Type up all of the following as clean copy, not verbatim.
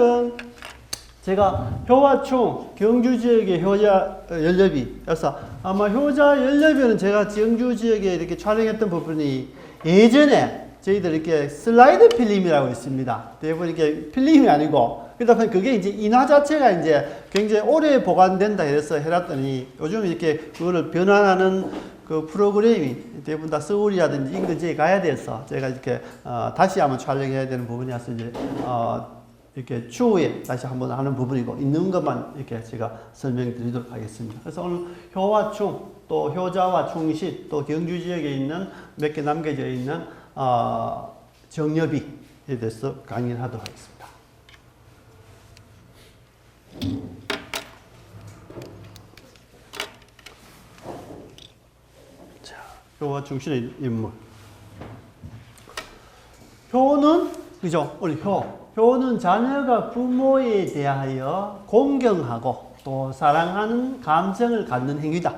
오늘은 제가 효와충 경주 지역의 효자 연료비, 그래서 아마 효자 연료비는 제가 경주 지역에 이렇게 촬영했던 부분이 예전에 저희들 이렇게 슬라이드 필름이라고 있습니다. 대부분 이렇게 필름이 아니고, 그러다 보니 그게 이제 인화 자체가 이제 굉장히 오래 보관된다 해서 해놨더니 요즘 이렇게 그거를 변환하는 그 프로그램이 대부분 다 서울이라든지 인근지에 가야 돼서 제가 이렇게 다시 한번 촬영해야 되는 부분이어서 이제 이렇게 추후에 다시 한번 하는 부분이고, 있는 것만 이렇게 제가 설명드리도록 하겠습니다. 그래서 오늘 효와충, 또 효자와 충시, 또 경주 지역에 있는 몇 개 남겨져 있는 정여비에 대해서 강의를 하도록 하겠습니다. 자, 효와 충신의 인물. 효는, 그죠? 우리 효는 자녀가 부모에 대하여 공경하고 또 사랑하는 감정을 갖는 행위다.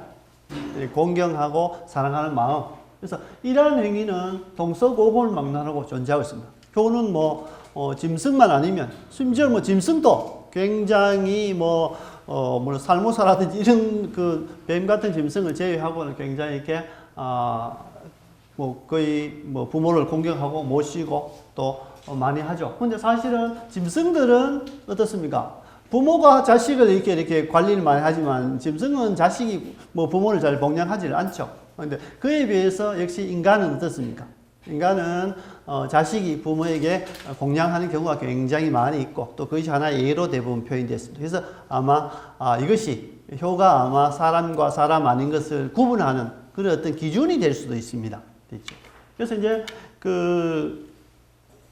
공경하고 사랑하는 마음. 그래서 이러한 행위는 동서고금을망라하고 존재하고 있습니다. 효는 짐승만 아니면, 심지어 짐승도 굉장히 살모사라든지 이런 그 뱀 같은 짐승을 제외하고는 굉장히 이렇게 거의 부모를 공경하고 모시고 또 많이 하죠. 근데 사실은 짐승들은 어떻습니까? 부모가 자식을 이렇게 관리를 많이 하지만 짐승은 자식이 부모를 잘 봉양하지 않죠. 근데 그에 비해서 역시 인간은 어떻습니까? 인간은 자식이 부모에게 공양하는 경우가 굉장히 많이 있고, 또 그것이 하나의 예로 대부분 표현되었습니다. 그래서 아마 이것이 효가 아마 사람과 사람 아닌 것을 구분하는 그런 어떤 기준이 될 수도 있습니다. 됐죠? 그래서 이제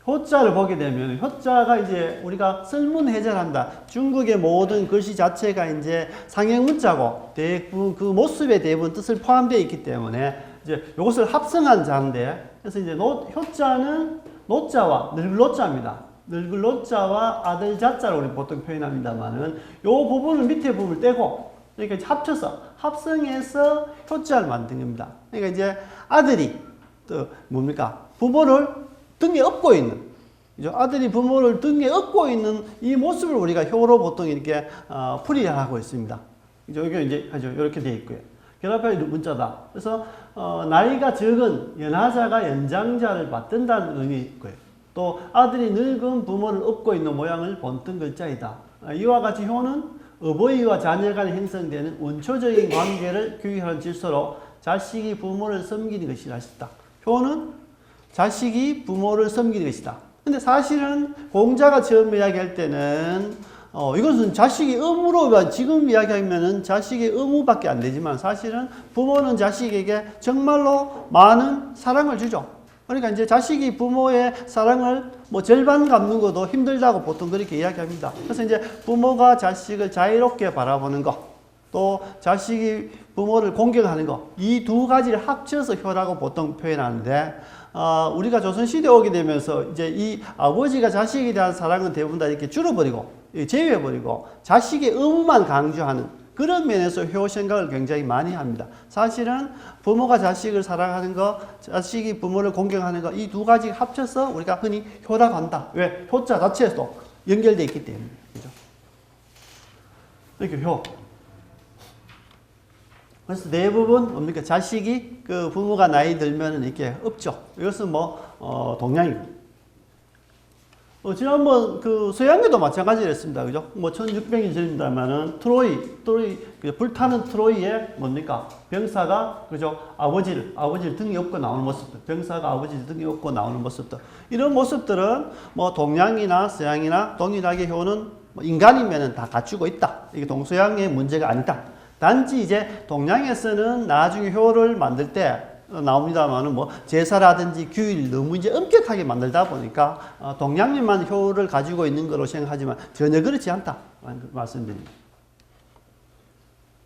효자를 보게 되면, 효자가 이제 우리가 설문해설한다. 중국의 모든 글씨 자체가 이제 상형문자고 대부분 그 모습에 대부분 뜻을 포함되어 있기 때문에 이제 이것을 합성한 자인데, 그래서 이제 효자는 노자와 늙을 노자입니다. 늙을 노자와 아들 자자로 우리 보통 표현합니다만은 요 부분을 밑에 부분을 떼고, 그러니까 합쳐서 합성해서 효자를 만든 겁니다. 그러니까 이제 아들이 또 뭡니까? 부모를 등에 업고 있는, 그죠? 아들이 부모를 등에 업고 있는 이 모습을 우리가 효로 보통 이렇게 풀이하고 있습니다. 그죠? 이게 이제 이렇게 되어 있고요. 결합할 문자다. 그래서 나이가 적은 연하자가 연장자를 받든다는 의미 있고요. 또 아들이 늙은 부모를 업고 있는 모양을 본뜬 글자이다. 이와 같이 효는 어버이와 자녀 간에 형성되는 원초적인 관계를 규율하는 질서로 자식이 부모를 섬기는 것이라 했다. 효는 자식이 부모를 섬기는 것이다. 근데 사실은 공자가 처음 이야기할 때는 이것은 자식의 의무로, 지금 이야기하면은 자식의 의무밖에 안 되지만 사실은 부모는 자식에게 정말로 많은 사랑을 주죠. 그러니까 이제 자식이 부모의 사랑을 절반 갚는 것도 힘들다고 보통 그렇게 이야기합니다. 그래서 이제 부모가 자식을 자유롭게 바라보는 것, 또 자식이 부모를 공경하는 것, 이 두 가지를 합쳐서 효라고 보통 표현하는데, 우리가 조선시대에 오게 되면서 이제 이 아버지가 자식에 대한 사랑은 대부분 다 이렇게 줄어버리고, 제외해버리고, 자식의 의무만 강조하는 그런 면에서 효 생각을 굉장히 많이 합니다. 사실은 부모가 자식을 사랑하는 것, 자식이 부모를 공경하는 것, 이 두 가지 합쳐서 우리가 흔히 효라고 한다. 왜? 효자 자체에서 연결되어 있기 때문에. 그죠? 이렇게 효. 그래서 대부분 뭡니까? 자식이 부모가 나이 들면은 이렇게 없죠. 이것은 동양입니다. 지난번 서양에도 마찬가지였습니다. 그죠? 1600년 전입니다만은 트로이, 불타는 트로이에 뭡니까? 병사가, 그죠? 아버지를 등에 업고 나오는 모습들. 병사가 아버지를 등에 업고 나오는 모습들. 이런 모습들은 동양이나 서양이나 동일하게 효는 인간이면은 다 갖추고 있다. 이게 동서양의 문제가 아니다. 단지 이제 동양에서는 나중에 효를 만들 때 나옵니다만은 제사라든지 규율 너무 이제 엄격하게 만들다 보니까 동양인만 효를 가지고 있는 거로 생각하지만 전혀 그렇지 않다 말씀드립니다.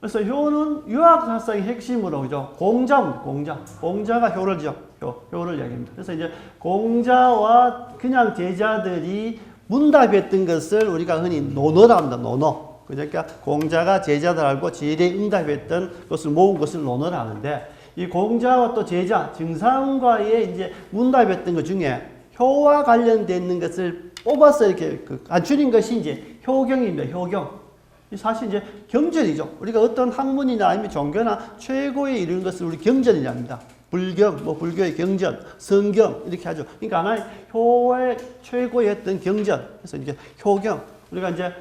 그래서 효는 유학사상의 핵심으로, 그죠? 공자가 효를 지어 효를 이야기합니다. 그래서 이제 공자와 그냥 제자들이 문답했던 것을 우리가 흔히 논어라 합니다. 논어. 그러니까 공자가 제자들하고 지혜에 응답했던 것을 모은 것을 논어라 하는데, 이 공자와 또 제자, 증상과의 이제 문답했던 것 중에 효와 관련되어 있는 것을 뽑아서 이렇게 갖추린 것이 이제 효경입니다. 효경. 사실 이제 경전이죠. 우리가 어떤 학문이나 아니면 종교나 최고에 이르는 것을 우리 경전이라 합니다. 불경, 뭐 불교의 경전, 성경 이렇게 하죠. 그러니까 하나의 효의 최고의 어떤 경전. 그래서 이제 효경. 우리가 이제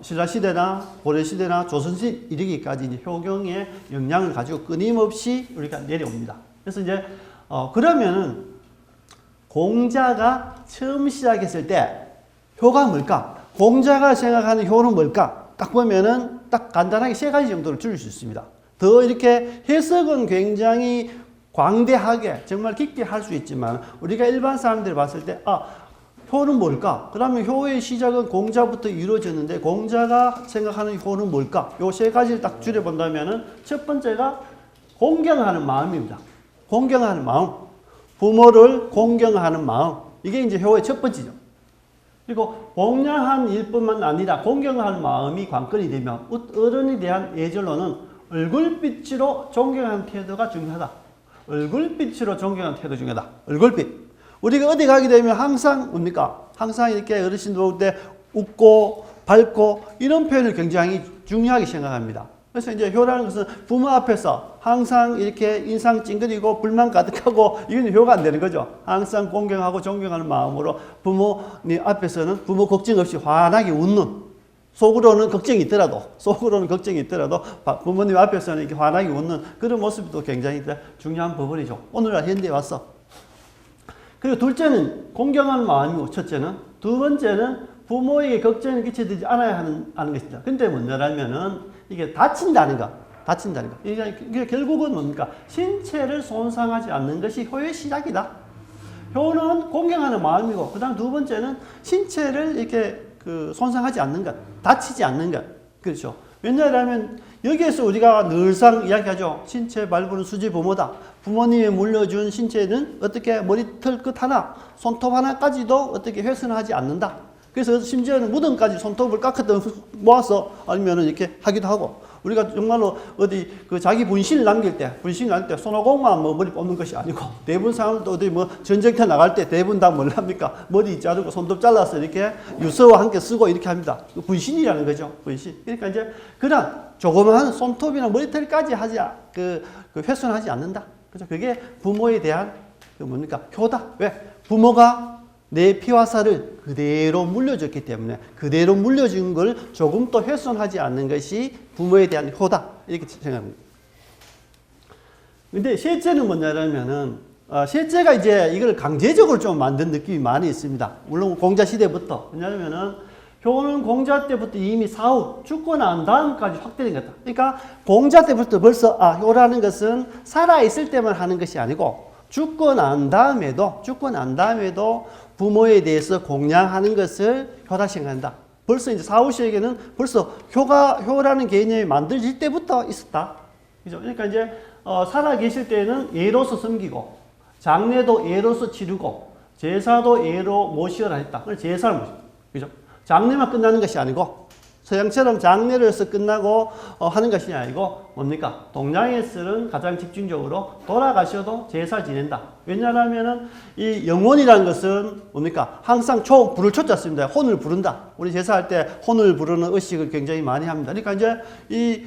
신라시대나 고려시대나 조선시 이르기까지 이제 효경의 영향을 가지고 끊임없이 우리가 내려옵니다. 그래서 이제 그러면은 공자가 처음 시작했을 때 효가 뭘까? 공자가 생각하는 효는 뭘까? 딱 보면은 딱 간단하게 세 가지 정도를 줄일 수 있습니다. 더 이렇게 해석은 굉장히 광대하게 정말 깊게 할 수 있지만 우리가 일반 사람들이 봤을 때 효는 뭘까? 그러면 효의 시작은 공자부터 이루어졌는데 공자가 생각하는 효는 뭘까? 요 세 가지를 딱 줄여본다면은 첫 번째가 공경하는 마음입니다. 공경하는 마음. 부모를 공경하는 마음. 이게 이제 효의 첫 번째죠. 그리고 공양한 일뿐만 아니라 공경하는 마음이 관건이 되면 어른에 대한 예절로는 얼굴빛으로 존경하는 태도가 중요하다. 얼굴빛으로 존경하는 태도 중요하다. 얼굴빛. 우리가 어디 가게 되면 항상 뭡니까? 항상 이렇게 어르신들 볼 때 웃고 밝고 이런 표현을 굉장히 중요하게 생각합니다. 그래서 이제 효라는 것은 부모 앞에서 항상 이렇게 인상 찡그리고 불만 가득하고 이건 효가 안 되는 거죠. 항상 공경하고 존경하는 마음으로 부모님 앞에서는 부모 걱정 없이 환하게 웃는, 속으로는 걱정이 있더라도 부모님 앞에서는 이렇게 환하게 웃는 그런 모습도 굉장히 중요한 부분이죠. 오늘날 현대에 와서. 그리고 둘째는 공경하는 마음이고 첫째는, 두 번째는 부모에게 걱정을 끼치지 않아야 하는 것입니다. 근데 뭐냐면은 이게 다친다는 거. 이게 결국은 뭡니까? 신체를 손상하지 않는 것이 효의 시작이다. 효는 공경하는 마음이고, 그 다음 두 번째는 신체를 이렇게 손상하지 않는 것, 다치지 않는 것. 그렇죠. 왜냐하면 여기에서 우리가 늘상 이야기하죠. 신체 발부는 수지 부모다. 부모님이 물려준 신체는 어떻게 머리털 끝 하나, 손톱 하나까지도 어떻게 훼손하지 않는다. 그래서 심지어는 무덤까지 손톱을 깎았던 모아서 아니면은 이렇게 하기도 하고, 우리가 정말로 어디 자기 분신을 남길 때 손오공만 뭐 머리 뽑는 것이 아니고, 대부분 사람도 어디 뭐 전쟁터 나갈 때 대부분 다 뭘 합니까? 머리 자르고 손톱 잘라서 이렇게 유서와 함께 쓰고 이렇게 합니다. 분신이라는 거죠. 분신. 그러니까 이제 그런 조그마한 손톱이나 머리털까지 훼손하지 않는다. 그죠? 그게 부모에 대한 뭡니까? 효다. 왜? 부모가 내 피와 살을 그대로 물려줬기 때문에 그대로 물려준 걸 조금도 훼손하지 않는 것이 부모에 대한 효다. 이렇게 생각합니다. 근데 셋째는 뭐냐면은, 셋째가 이제 이걸 강제적으로 좀 만든 느낌이 많이 있습니다. 물론 공자 시대부터. 왜냐면은 효는 공자 때부터 이미 사후, 죽고 난 다음까지 확대된 거다. 그러니까 공자 때부터 벌써 효라는 것은 살아있을 때만 하는 것이 아니고 죽고 난 다음에도 부모에 대해서 공양하는 것을 효다 생각한다. 벌써 이제 사후시에게는 벌써 효라는 개념이 만들어질 때부터 있었다. 그죠? 그러니까 이제 살아 계실 때는 예로서 섬기고, 장례도 예로서 치르고, 제사도 예로 모시어라 했다. 그래서 제사를 모시고, 그죠? 장례만 끝나는 것이 아니고, 서양처럼 장례를 해서 끝나고 하는 것이 아니고 뭡니까? 동양에서는 가장 집중적으로 돌아가셔도 제사 지낸다. 왜냐하면은 이 영혼이라는 것은 뭡니까? 항상 불을 쳤잖습니다. 혼을 부른다. 우리 제사할 때 혼을 부르는 의식을 굉장히 많이 합니다. 그러니까 이제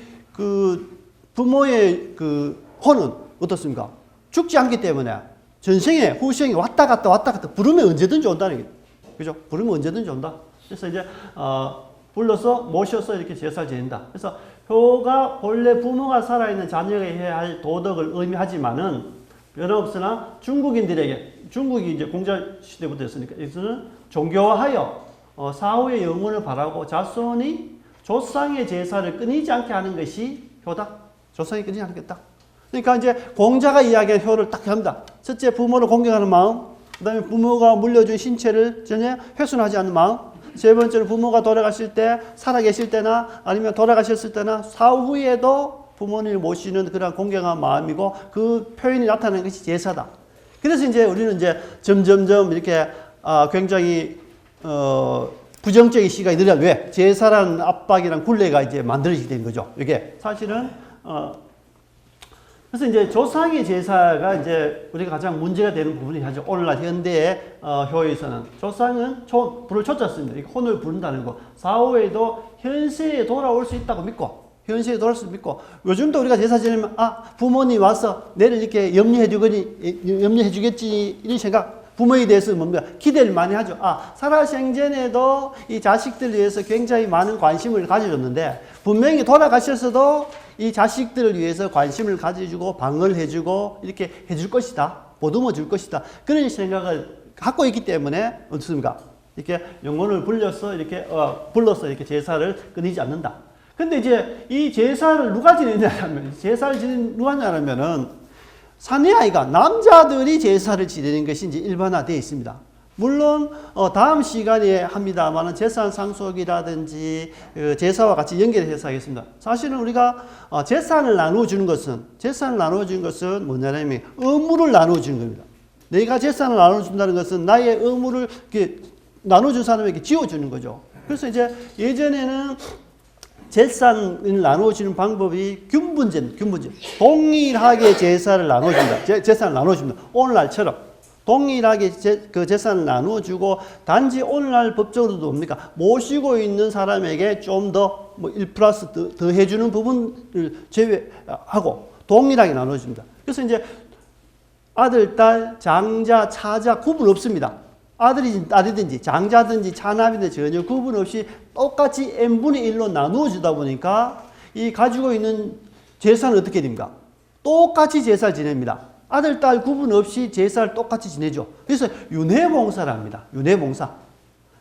부모의 혼은 어떻습니까? 죽지 않기 때문에 전생에 후생에 왔다 갔다 부르면 언제든지 온다는 게, 그죠? 부르면 언제든지 온다. 그래서 이제 불러서 모셔서 이렇게 제사를 지낸다. 그래서 효가 본래 부모가 살아있는 자녀가 해야 할 도덕을 의미하지만은 변함없으나 중국이 이제 공자 시대부터 했으니까 이것은 종교화하여 사후의 영혼을 바라고 자손이 조상의 제사를 끊이지 않게 하는 것이 효다. 조상이 끊이지 않겠다. 그러니까 이제 공자가 이야기한 효를 딱 합니다. 첫째, 부모를 공경하는 마음. 그 다음에 부모가 물려준 신체를 전혀 훼손하지 않는 마음. 세 번째로 부모가 돌아가실 때, 살아계실 때나 아니면 돌아가셨을 때나 사후에도 부모님을 모시는 그런 공경한 마음이고, 그 표현이 나타나는 것이 제사다. 그래서 이제 우리는 이제 점점점 이렇게 굉장히 부정적인 시각이 늘어나. 왜? 제사라는 압박이랑 굴레가 이제 만들어지게 된 거죠. 이게 사실은 그래서 이제 조상의 제사가 이제 우리가 가장 문제가 되는 부분이 하죠. 오늘날 현대의 교회에서는 조상은 불을 쫓았습니다. 혼을 부른다는 거. 사후에도 현세에 돌아올 수 있다고 믿고, 현세에 돌아올 수 믿고, 요즘도 우리가 제사 지내면 부모님 와서 내를 이렇게 염려해 주겠지 이런 생각. 부모에 대해서 뭡니까? 기대를 많이 하죠. 살아생전에도 이 자식들을 위해서 굉장히 많은 관심을 가져줬는데, 분명히 돌아가셔서도 이 자식들을 위해서 관심을 가져주고, 방을 해주고, 이렇게 해줄 것이다. 보듬어 줄 것이다. 그런 생각을 갖고 있기 때문에, 어떻습니까? 이렇게 영혼을 불러서 이렇게 제사를 끊이지 않는다. 근데 이제 이 제사를 누가 지내냐면, 제사를 지내는 누가 하냐면은, 사내아이가 남자들이 제사를 지내는 것이 이제 일반화되어 있습니다. 물론 다음 시간에 합니다만은 제사 상속이라든지 제사와 같이 연결해서 하겠습니다. 사실은 우리가 재산을 나누어주는 것은 뭐냐면 의무를 나누어주는 겁니다. 내가 재산을 나눠준다는 것은 나의 의무를 나눠준 사람에게 지어주는 거죠. 그래서 이제 예전에는 재산을 나누어주는 방법이 균분제. 동일하게 제사를 나눠준다. 재산을 나눠줍니다. 오늘날처럼. 동일하게 그 재산을 나누어주고, 단지 오늘날 법적으로도 뭡니까? 모시고 있는 사람에게 좀 더 1+ 더 해주는 부분을 제외하고, 동일하게 나눠줍니다. 그래서 이제 아들, 딸, 장자, 차자 구분 없습니다. 아들이든지 딸이든지 장자든지 차남이든지 전혀 구분 없이 똑같이 n분의 1로 나누어 주다 보니까 이 가지고 있는 제사는 어떻게 됩니까? 똑같이 제사를 지냅니다. 아들, 딸 구분 없이 제사를 똑같이 지내죠. 그래서 윤회봉사를 합니다. 윤회봉사.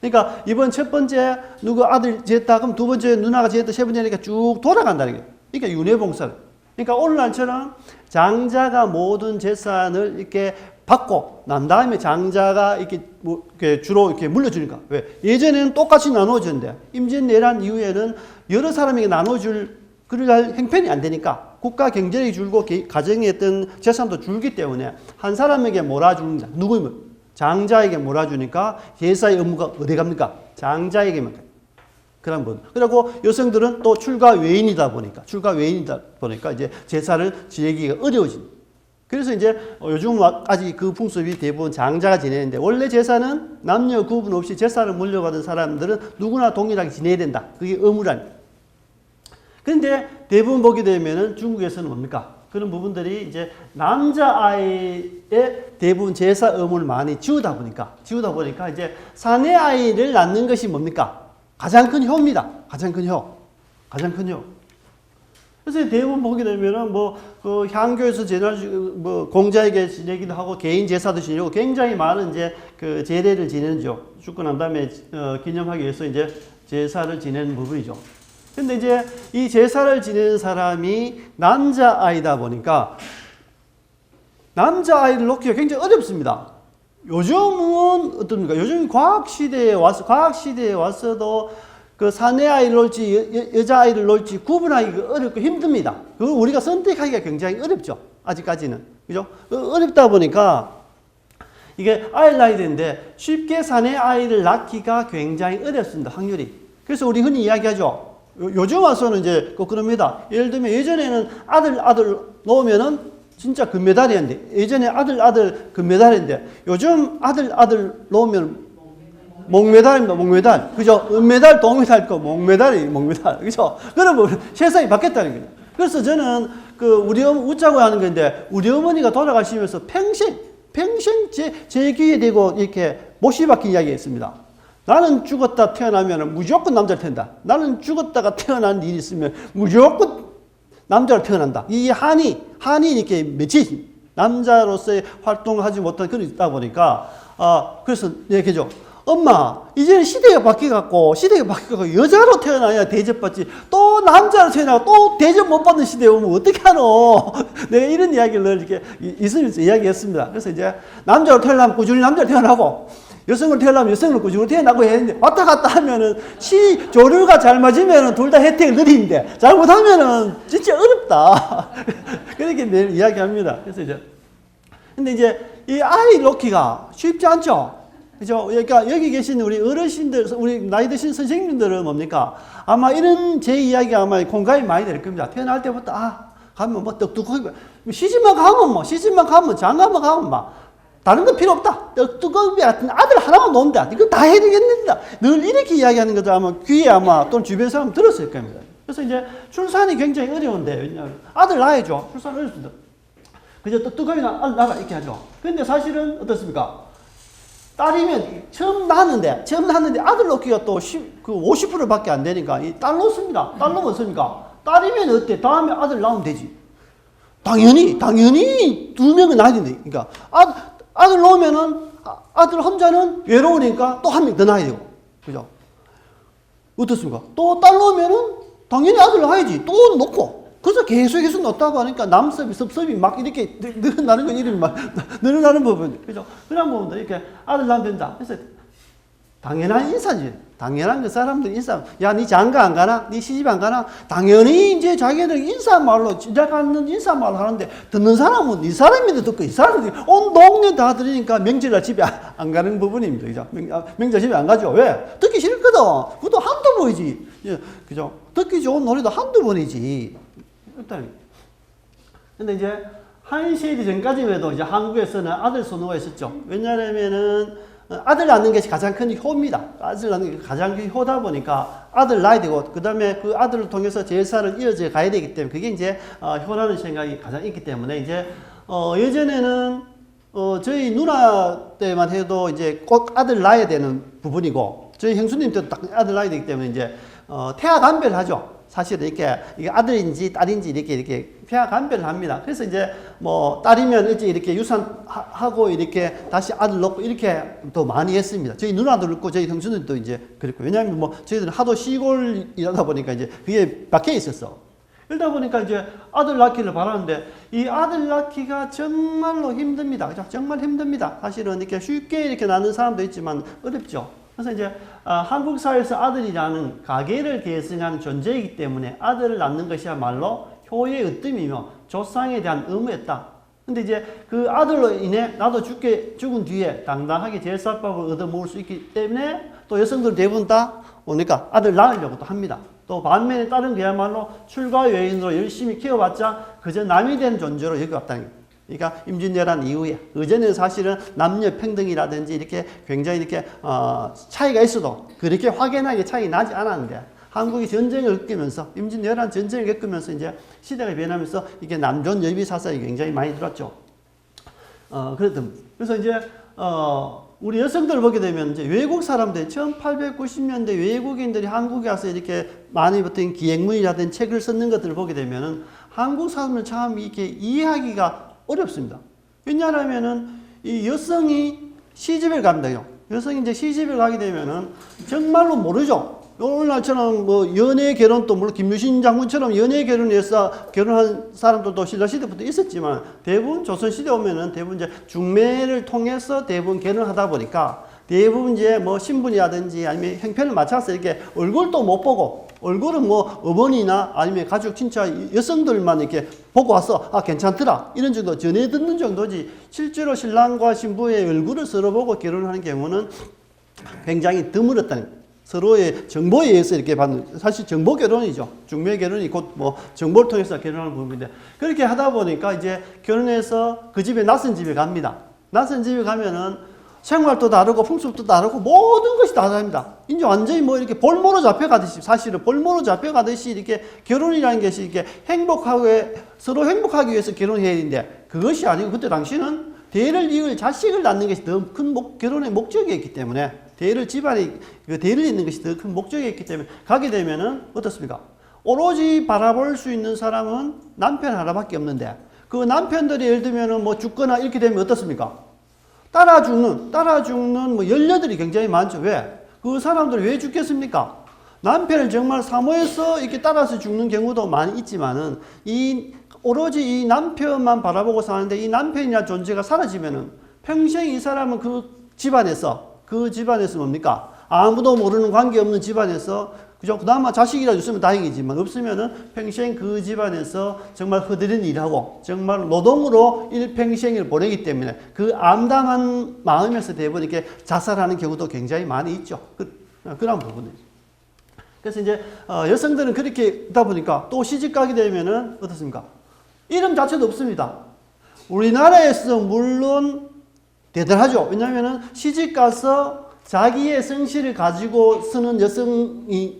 그러니까 이번 첫 번째 누구 아들 지냈다, 그럼 두 번째 누나가 지냈다, 세 번째니까 쭉 돌아간다는 거예요. 그러니까 윤회봉사를. 그러니까 오늘날처럼 장자가 모든 재산을 이렇게 받고 난 다음에 장자가 이렇게 주로 이렇게 물려주니까. 왜? 예전에는 똑같이 나누어졌는데 임진왜란 이후에는 여러 사람에게 나눠줄 그럴 형편이 안 되니까 국가 경제력이 줄고 가정의 어떤 재산도 줄기 때문에 한 사람에게 몰아주는 누구면 장자에게 몰아주니까 제사의 의무가 어디 갑니까? 장자에게만 가요. 그런 분. 그리고 여성들은 또 출가 외인이다 보니까 이제 제사를 지내기가 어려워진. 그래서 이제 요즘까지 그 풍습이 대부분 장자가 지내는데, 원래 제사는 남녀 구분 없이 제사를 물려받은 사람들은 누구나 동일하게 지내야 된다. 그게 의무란. 그런데 대부분 보게 되면은 중국에서는 뭡니까? 그런 부분들이 이제 남자아이의 대부분 제사 의무를 많이 지우다 보니까 이제 사내아이를 낳는 것이 뭡니까? 가장 큰 효입니다. 가장 큰 효. 그래서 대부분 보게 되면은 그 향교에서 공자에게 지내기도 하고 개인 제사도 지내고 굉장히 많은 이제 그 제례를 지내죠. 죽고 난 다음에 기념하기 위해서 이제 제사를 지내는 부분이죠. 근데 이제 이 제사를 지내는 사람이 남자아이다 보니까 남자아이를 놓기가 굉장히 어렵습니다. 요즘은 어떻습니까? 요즘 과학시대에 와서도 그 사내아이를 놓을지 여자아이를 놓을지 구분하기가 어렵고 힘듭니다. 그걸 우리가 선택하기가 굉장히 어렵죠. 아직까지는. 그죠? 어렵다 보니까 이게 아이를 낳아야 되는데 쉽게 사내아이를 낳기가 굉장히 어렵습니다. 확률이. 그래서 우리 흔히 이야기하죠. 요즘 와서는 이제 꼭 그럽니다. 예를 들면 예전에는 아들 놓으면은 진짜 금메달이었는데, 예전에 아들 금메달인데 요즘 아들 놓으면 목메달입니다. 그죠? 은메달, 동메달, 목메달. 그죠? 그러면 세상이 바뀌었다는 거예요. 그래서 저는 우리 웃자고 하는 건데, 우리 어머니가 돌아가시면서 평생 제 귀에 대고 이렇게 못이 박힌 이야기 했습니다. 나는 죽었다 태어나면 무조건 남자를 태어난다. 나는 죽었다가 태어난 일이 있으면 무조건 남자로 태어난다. 이 한이 이렇게 맺힌 남자로서의 활동을 하지 못한 그런 게 있다 보니까, 그래서 얘기하죠. 엄마, 이제는 시대가 바뀌어갖고 여자로 태어나야 대접받지, 또 남자로 태어나고 또 대접 못 받는 시대에 오면 어떡하노? 내가 이런 이야기를 이렇게 있으면서 이야기했습니다. 그래서 이제 남자로 태어나면 꾸준히 남자로 태어나고, 여성으로 태어나면 여성으로 꾸준히 태어나고 했는데, 왔다 갔다 하면은 조류가 잘 맞으면은 둘 다 혜택을 누리는데, 잘못하면은 진짜 어렵다. 그렇게 늘 이야기합니다. 그래서 근데 이제 이 아이 놓기가 쉽지 않죠? 그죠? 그러니까 여기 계신 우리 어르신들, 우리 나이 드신 선생님들은 뭡니까? 아마 이런 제 이야기 아마 공감이 많이 될 겁니다. 태어날 때부터, 가면 떡두꺼비, 시집만 가면 장가만 가면 막 다른 거 필요 없다. 뜨거운 같은 아들 하나만 놓는다. 이거 다 해야 되겠는다. 늘 이렇게 이야기하는 것도 아마 귀에 아마 또는 주변 사람 들었을 겁니다. 그래서 이제 출산이 굉장히 어려운데, 왜냐하면 아들 낳아야죠. 출산 어렵습니다. 그저 또 뜨거운 아들 낳아 이렇게 하죠. 근데 사실은 어떻습니까? 딸이면 처음 낳았는데 아들 놓기가 또 50%밖에 안 되니까 이 딸 놓습니다. 딸 놓으면 어떻습니까? 딸이면 어때? 다음에 아들 낳으면 되지. 당연히 2명은 낳아야 된다. 그러니까 아들 놓으면은 아들 혼자는 외로우니까 또 한 명 더 낳아야 되고, 그죠? 어떻습니까? 또 딸 놓으면은 당연히 아들 낳아야지. 또 놓고. 그래서 계속 놓다 보니까 남섭이, 섭섭이 막 이렇게 늘어나는 건 이름이 막 늘어나는 부분, 그죠? 그런 부분도 이렇게 아들 낳으면 된다. 그래서 당연한 인사지. 당연한 그 사람들 인사. 야, 니 장가 안 가나? 니 시집 안 가나? 당연히 이제 자기들 인사말로, 지나가는 인사말로 하는데, 듣는 사람은 이 사람인데 듣고, 이 사람들이 온 동네 다 들으니까 명절날 집에 안 가는 부분입니다. 그죠? 명절 집에 안 가죠. 왜? 듣기 싫거든. 그것도 한두 번이지. 그죠? 듣기 좋은 노래도 한두 번이지. 일단. 근데 이제, 한 시대 전까지만 해도 이제 한국에서는 아들 선호가 있었죠. 왜냐하면은, 아들 낳는 것이 가장 큰 효입니다. 아들 낳는 게 가장 큰 효다 보니까 아들 낳아야 되고, 그 다음에 그 아들을 통해서 제사를 이어져 가야 되기 때문에 그게 이제 효라는 생각이 가장 있기 때문에 이제 예전에는 저희 누나 때만 해도 이제 꼭 아들 낳아야 되는 부분이고, 저희 형수님 때도 딱 아들 낳아야 되기 때문에 이제 태아 감별을 하죠. 사실은 이게 아들인지 딸인지 이렇게 폐하 감별을 합니다. 그래서 이제 뭐 딸이면 일찍 이렇게 유산하고 이렇게 다시 아들 놓고 이렇게 더 많이 했습니다. 저희 누나도 그렇고 저희 형수들도 이제 그랬고, 왜냐하면 뭐 저희들은 하도 시골 일하다 보니까 이제 그게 박혀 있었어. 그러다 보니까 이제 아들 낳기를 바라는데 이 아들 낳기가 정말로 힘듭니다. 그죠? 정말 힘듭니다. 사실은 이렇게 쉽게 이렇게 낳는 사람도 있지만 어렵죠. 그래서 이제 한국 사회에서 아들이라는 가계를 계승하는 존재이기 때문에 아들을 낳는 것이야말로 효의 으뜸이며 조상에 대한 의무였다. 근데 이제 그 아들로 인해 나도 죽은 뒤에 당당하게 제사밥을 얻어먹을 수 있기 때문에 또 여성들 대부분 다 오니까 아들 낳으려고 또 합니다. 또 반면에 다른 그야말로 출가 외인으로 열심히 키워봤자 그저 남이 된 존재로 여겨왔다는 거예요. 그러니까 임진왜란 이후에 의전에는 사실은 남녀 평등이라든지 이렇게 굉장히 이렇게 차이가 있어도 그렇게 확연하게 차이 나지 않았는데 한국이 전쟁을 겪으면서 임진왜란 전쟁을 겪으면서 이제 시대가 변하면서 이게 남존 여비 사상이 굉장히 많이 들었죠. 그래서 이제 우리 여성들을 보게 되면 이제 외국 사람들 1890년대 외국인들이 한국에 와서 이렇게 많이 붙은 기행문이라든지 책을 쓰는 것들을 보게 되면은 한국 사람을 참 이렇게 이해하기가 어렵습니다. 왜냐하면은 이 여성이 시집을 갑니다. 여성이 이제 시집을 가게 되면은 정말로 모르죠. 오늘날처럼 뭐 연애 결혼도 물론 김유신 장군처럼 연애 결혼해서 결혼한 사람들도 신라시대부터 있었지만 대부분 조선시대 오면은 대부분 이제 중매를 통해서 대부분 결혼하다 보니까 대부분 이제 뭐 신분이라든지 아니면 형편을 맞춰서 이렇게 얼굴도 못 보고 얼굴은 뭐 어머니나 아니면 가족 친척 여성들만 이렇게 보고 와서 괜찮더라 이런 정도 전해 듣는 정도지 실제로 신랑과 신부의 얼굴을 서로 보고 결혼하는 경우는 굉장히 드물었다는 거예요. 서로의 정보에 의해서 이렇게 받는 사실 정보 결혼이죠. 중매 결혼이 곧 뭐 정보를 통해서 결혼하는 부분인데 그렇게 하다 보니까 이제 결혼해서 그 집에 낯선 집에 갑니다. 낯선 집에 가면은 생활도 다르고 풍습도 다르고 모든 것이 다 다릅니다. 이제 완전히 뭐 이렇게 볼모로 잡혀가듯이 사실은 볼모로 잡혀가듯이 이렇게 결혼이라는 것이 이렇게 서로 행복하기 위해서 결혼해야 되는데 그것이 아니고 그때 당시는 대를 이을 자식을 낳는 것이 더 큰 결혼의 목적이었기 때문에 대를 잇는 것이 더 큰 목적이었기 때문에 가게 되면은 어떻습니까? 오로지 바라볼 수 있는 사람은 남편 하나밖에 없는데 그 남편들이 예를 들면은 뭐 죽거나 이렇게 되면 어떻습니까? 따라 죽는 뭐 열녀들이 굉장히 많죠. 왜? 그 사람들이 왜 죽겠습니까? 남편을 정말 사모해서 이렇게 따라서 죽는 경우도 많이 있지만은 오로지 이 남편만 바라보고 사는데 이 남편이나 존재가 사라지면은 평생 이 사람은 그 집안에서 뭡니까? 아무도 모르는 관계없는 집안에서 그죠? 그나마 자식이라도 있으면 다행이지만 없으면은 평생 그 집안에서 정말 허드렛 일하고 정말 노동으로 일평생을 보내기 때문에 그 암담한 마음에서 대부분 이렇게 자살하는 경우도 굉장히 많이 있죠. 그런 부분이죠. 그래서 이제 여성들은 그렇게 하다 보니까 또 시집 가게 되면은 어떻습니까? 이름 자체도 없습니다. 우리나라에서 물론 대단하죠. 왜냐하면 시집가서 자기의 성씨를 가지고 쓰는 여성이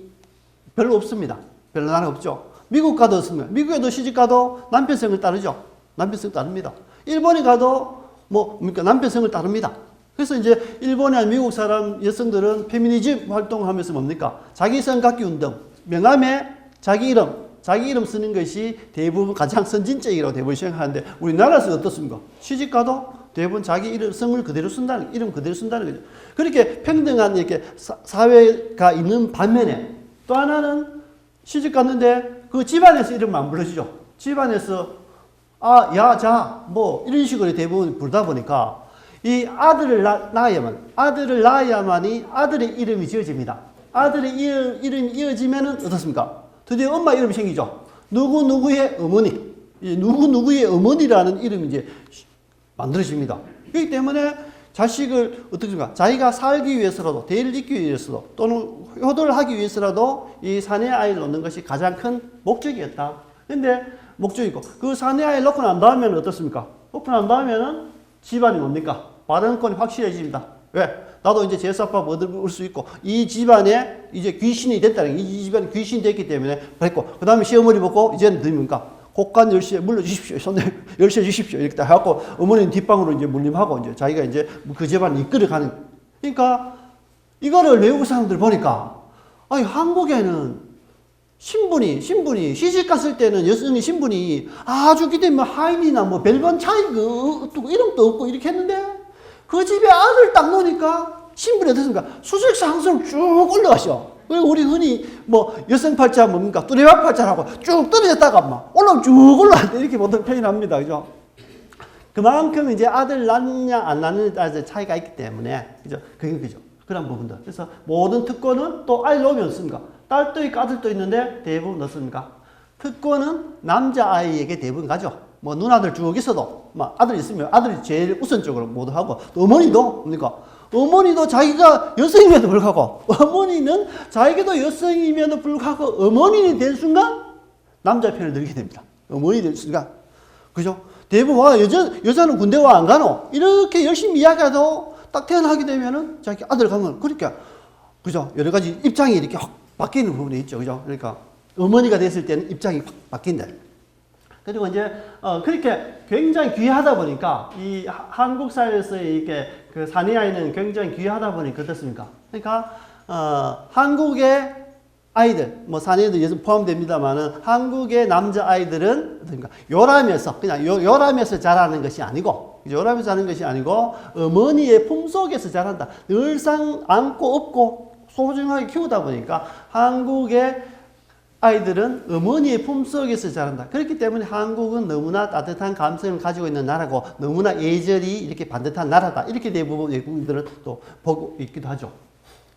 별로 없습니다. 별로 나라 없죠. 미국 가도 없습니다. 미국에도 시집가도 남편 성을 따르죠. 남편 성 따릅니다. 일본에 가도 뭡니까? 남편 성을 따릅니다. 그래서 이제 일본이나 미국 사람 여성들은 페미니즘 활동하면서 뭡니까? 자기 성 갖기 운동, 명함에 자기 이름 쓰는 것이 대부분 가장 선진적이라고 대부분 생각하는데 우리나라에서 어떻습니까? 시집가도 대부분 자기 성을 그대로 쓴다는, 이름 그대로 쓴다는 거죠. 그렇게 평등한 이렇게 사회가 있는 반면에 또 하나는 시집 갔는데 그 집안에서 이름 안 불러주죠. 집안에서 야, 자, 이런 식으로 대부분 부르다 보니까 이 아들을 낳아야만이 아들의 이름이 지어집니다. 아들의 이름이 이어지면은 어떻습니까? 드디어 엄마 이름이 생기죠. 누구누구의 어머니. 누구누구의 어머니라는 이름이 이제 만들어집니다. 그렇기 때문에 자식을 어떻게 합니까? 자기가 살기 위해서라도, 대를 잇기 위해서도, 또는 효도를 하기 위해서라도 이 사내 아이를 놓는 것이 가장 큰 목적이었다. 근데 목적이고, 그 사내 아이를 놓고 난 다음에는 어떻습니까? 놓고 난 다음에는 집안이 뭡니까? 발언권이 확실해집니다. 왜? 나도 이제 제사밥 얻을 수 있고, 이 집안에 이제 귀신이 됐다는, 이 집안에 귀신이 됐기 때문에 그랬고, 그 다음에 시어머니 보고, 이제는 뭡니까? 곡간 열쇠 물러주십시오. 손에 열쇠 주십시오. 이렇게 다 해갖고, 어머니는 뒷방으로 이제 물림하고, 이제 자기가 이제 그 집안을 이끌어가는. 그러니까, 이거를 외국 사람들 보니까, 아니, 한국에는 신분이, 시집 갔을 때는 여성의 신분이 아주 기대면 하인이나 별반 차이가 없고, 이름도 없고, 이렇게 했는데, 그 집에 아들 딱 놓으니까 신분이 어떻습니까? 수직사 항상 쭉 올라가셔. 우리 흔히 여성 팔자 뭡니까? 뚜레박 팔자라고 쭉 떨어졌다가 올라오면 쭉 올라갈 때 이렇게 보통 표현합니다. 그죠? 그만큼 이제 아들 낳느냐 안 낳느냐 차이가 있기 때문에 그죠? 그게 그죠? 그런 부분들. 그래서 모든 특권은 또 아이 놓으면 없습니까? 딸도 있고 아들도 있는데 대부분 없습니까? 특권은 남자아이에게 대부분 가죠. 누나들 쭉 있어도, 아들 있으면 아들이 제일 우선적으로 모두 하고, 또 어머니도, 뭡니까? 어머니도 자기가 여성임에도 불구하고, 어머니는 자기도 여성임에도 불구하고, 어머니는 된 순간, 남자 편을 들게 됩니다. 어머니 된 순간. 그죠? 대부분, 여자는 군대 와 안 가노? 이렇게 열심히 이야기해도 딱 태어나게 되면은 자기 아들 가면, 그러니까, 그죠? 여러 가지 입장이 이렇게 확 바뀌는 부분이 있죠. 그죠? 그러니까, 어머니가 됐을 때는 입장이 확 바뀐다. 그리고 이제, 그렇게 굉장히 귀하다 보니까, 이 한국 사회에서의 이렇게 그 사내 아이는 굉장히 귀하다 보니까 어떻습니까? 그러니까, 한국의 아이들, 사내도 예전 포함됩니다만은, 한국의 남자 아이들은 어떻습니까? 요람에서, 그냥 요람에서 자라는 것이 아니고, 요람에서 자라는 것이 아니고, 어머니의 품속에서 자란다. 늘상 안고 업고 소중하게 키우다 보니까, 한국의 아이들은 어머니의 품속에서 자란다. 그렇기 때문에 한국은 너무나 따뜻한 감성을 가지고 있는 나라고 너무나 예절이 이렇게 반듯한 나라다. 이렇게 대부분 외국인들은 또 보고 있기도 하죠.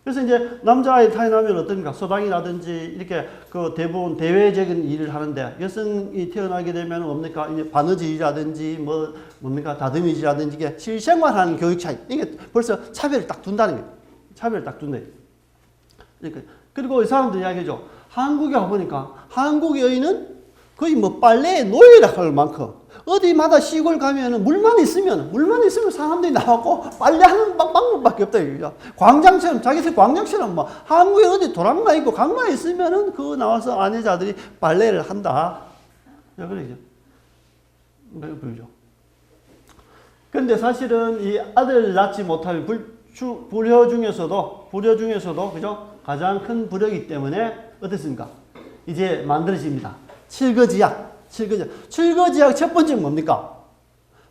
그래서 이제 남자아이 태어나면 어떻습니까? 소방이라든지 이렇게 그 대부분 대외적인 일을 하는데 여성이 태어나게 되면 뭡니까? 이제 바느질이라든지 뭡니까? 다듬이질이라든지 이게 실생활하는 교육 차이. 이게 벌써 차별을 딱 둔다는 거예요. 차별을 딱 둔다. 그리고 이 사람들 이야기죠. 한국에 와보니까 한국 여인은 거의 빨래의 노예라 할 만큼 어디마다 시골 가면은 물만 있으면 사람들이 나와고 빨래하는 방법밖에 없다 이거죠. 광장처럼 자기들 광장처럼 한국에 어디 도랑만 있고 강만 있으면은 그 나와서 아내자들이 빨래를 한다. 그러죠. 그런데 사실은 이 아들 낳지 못할 불효 중에서도 그죠? 가장 큰 불효이기 때문에 어떻습니까? 이제 만들어집니다. 칠거지약 첫 번째는 뭡니까?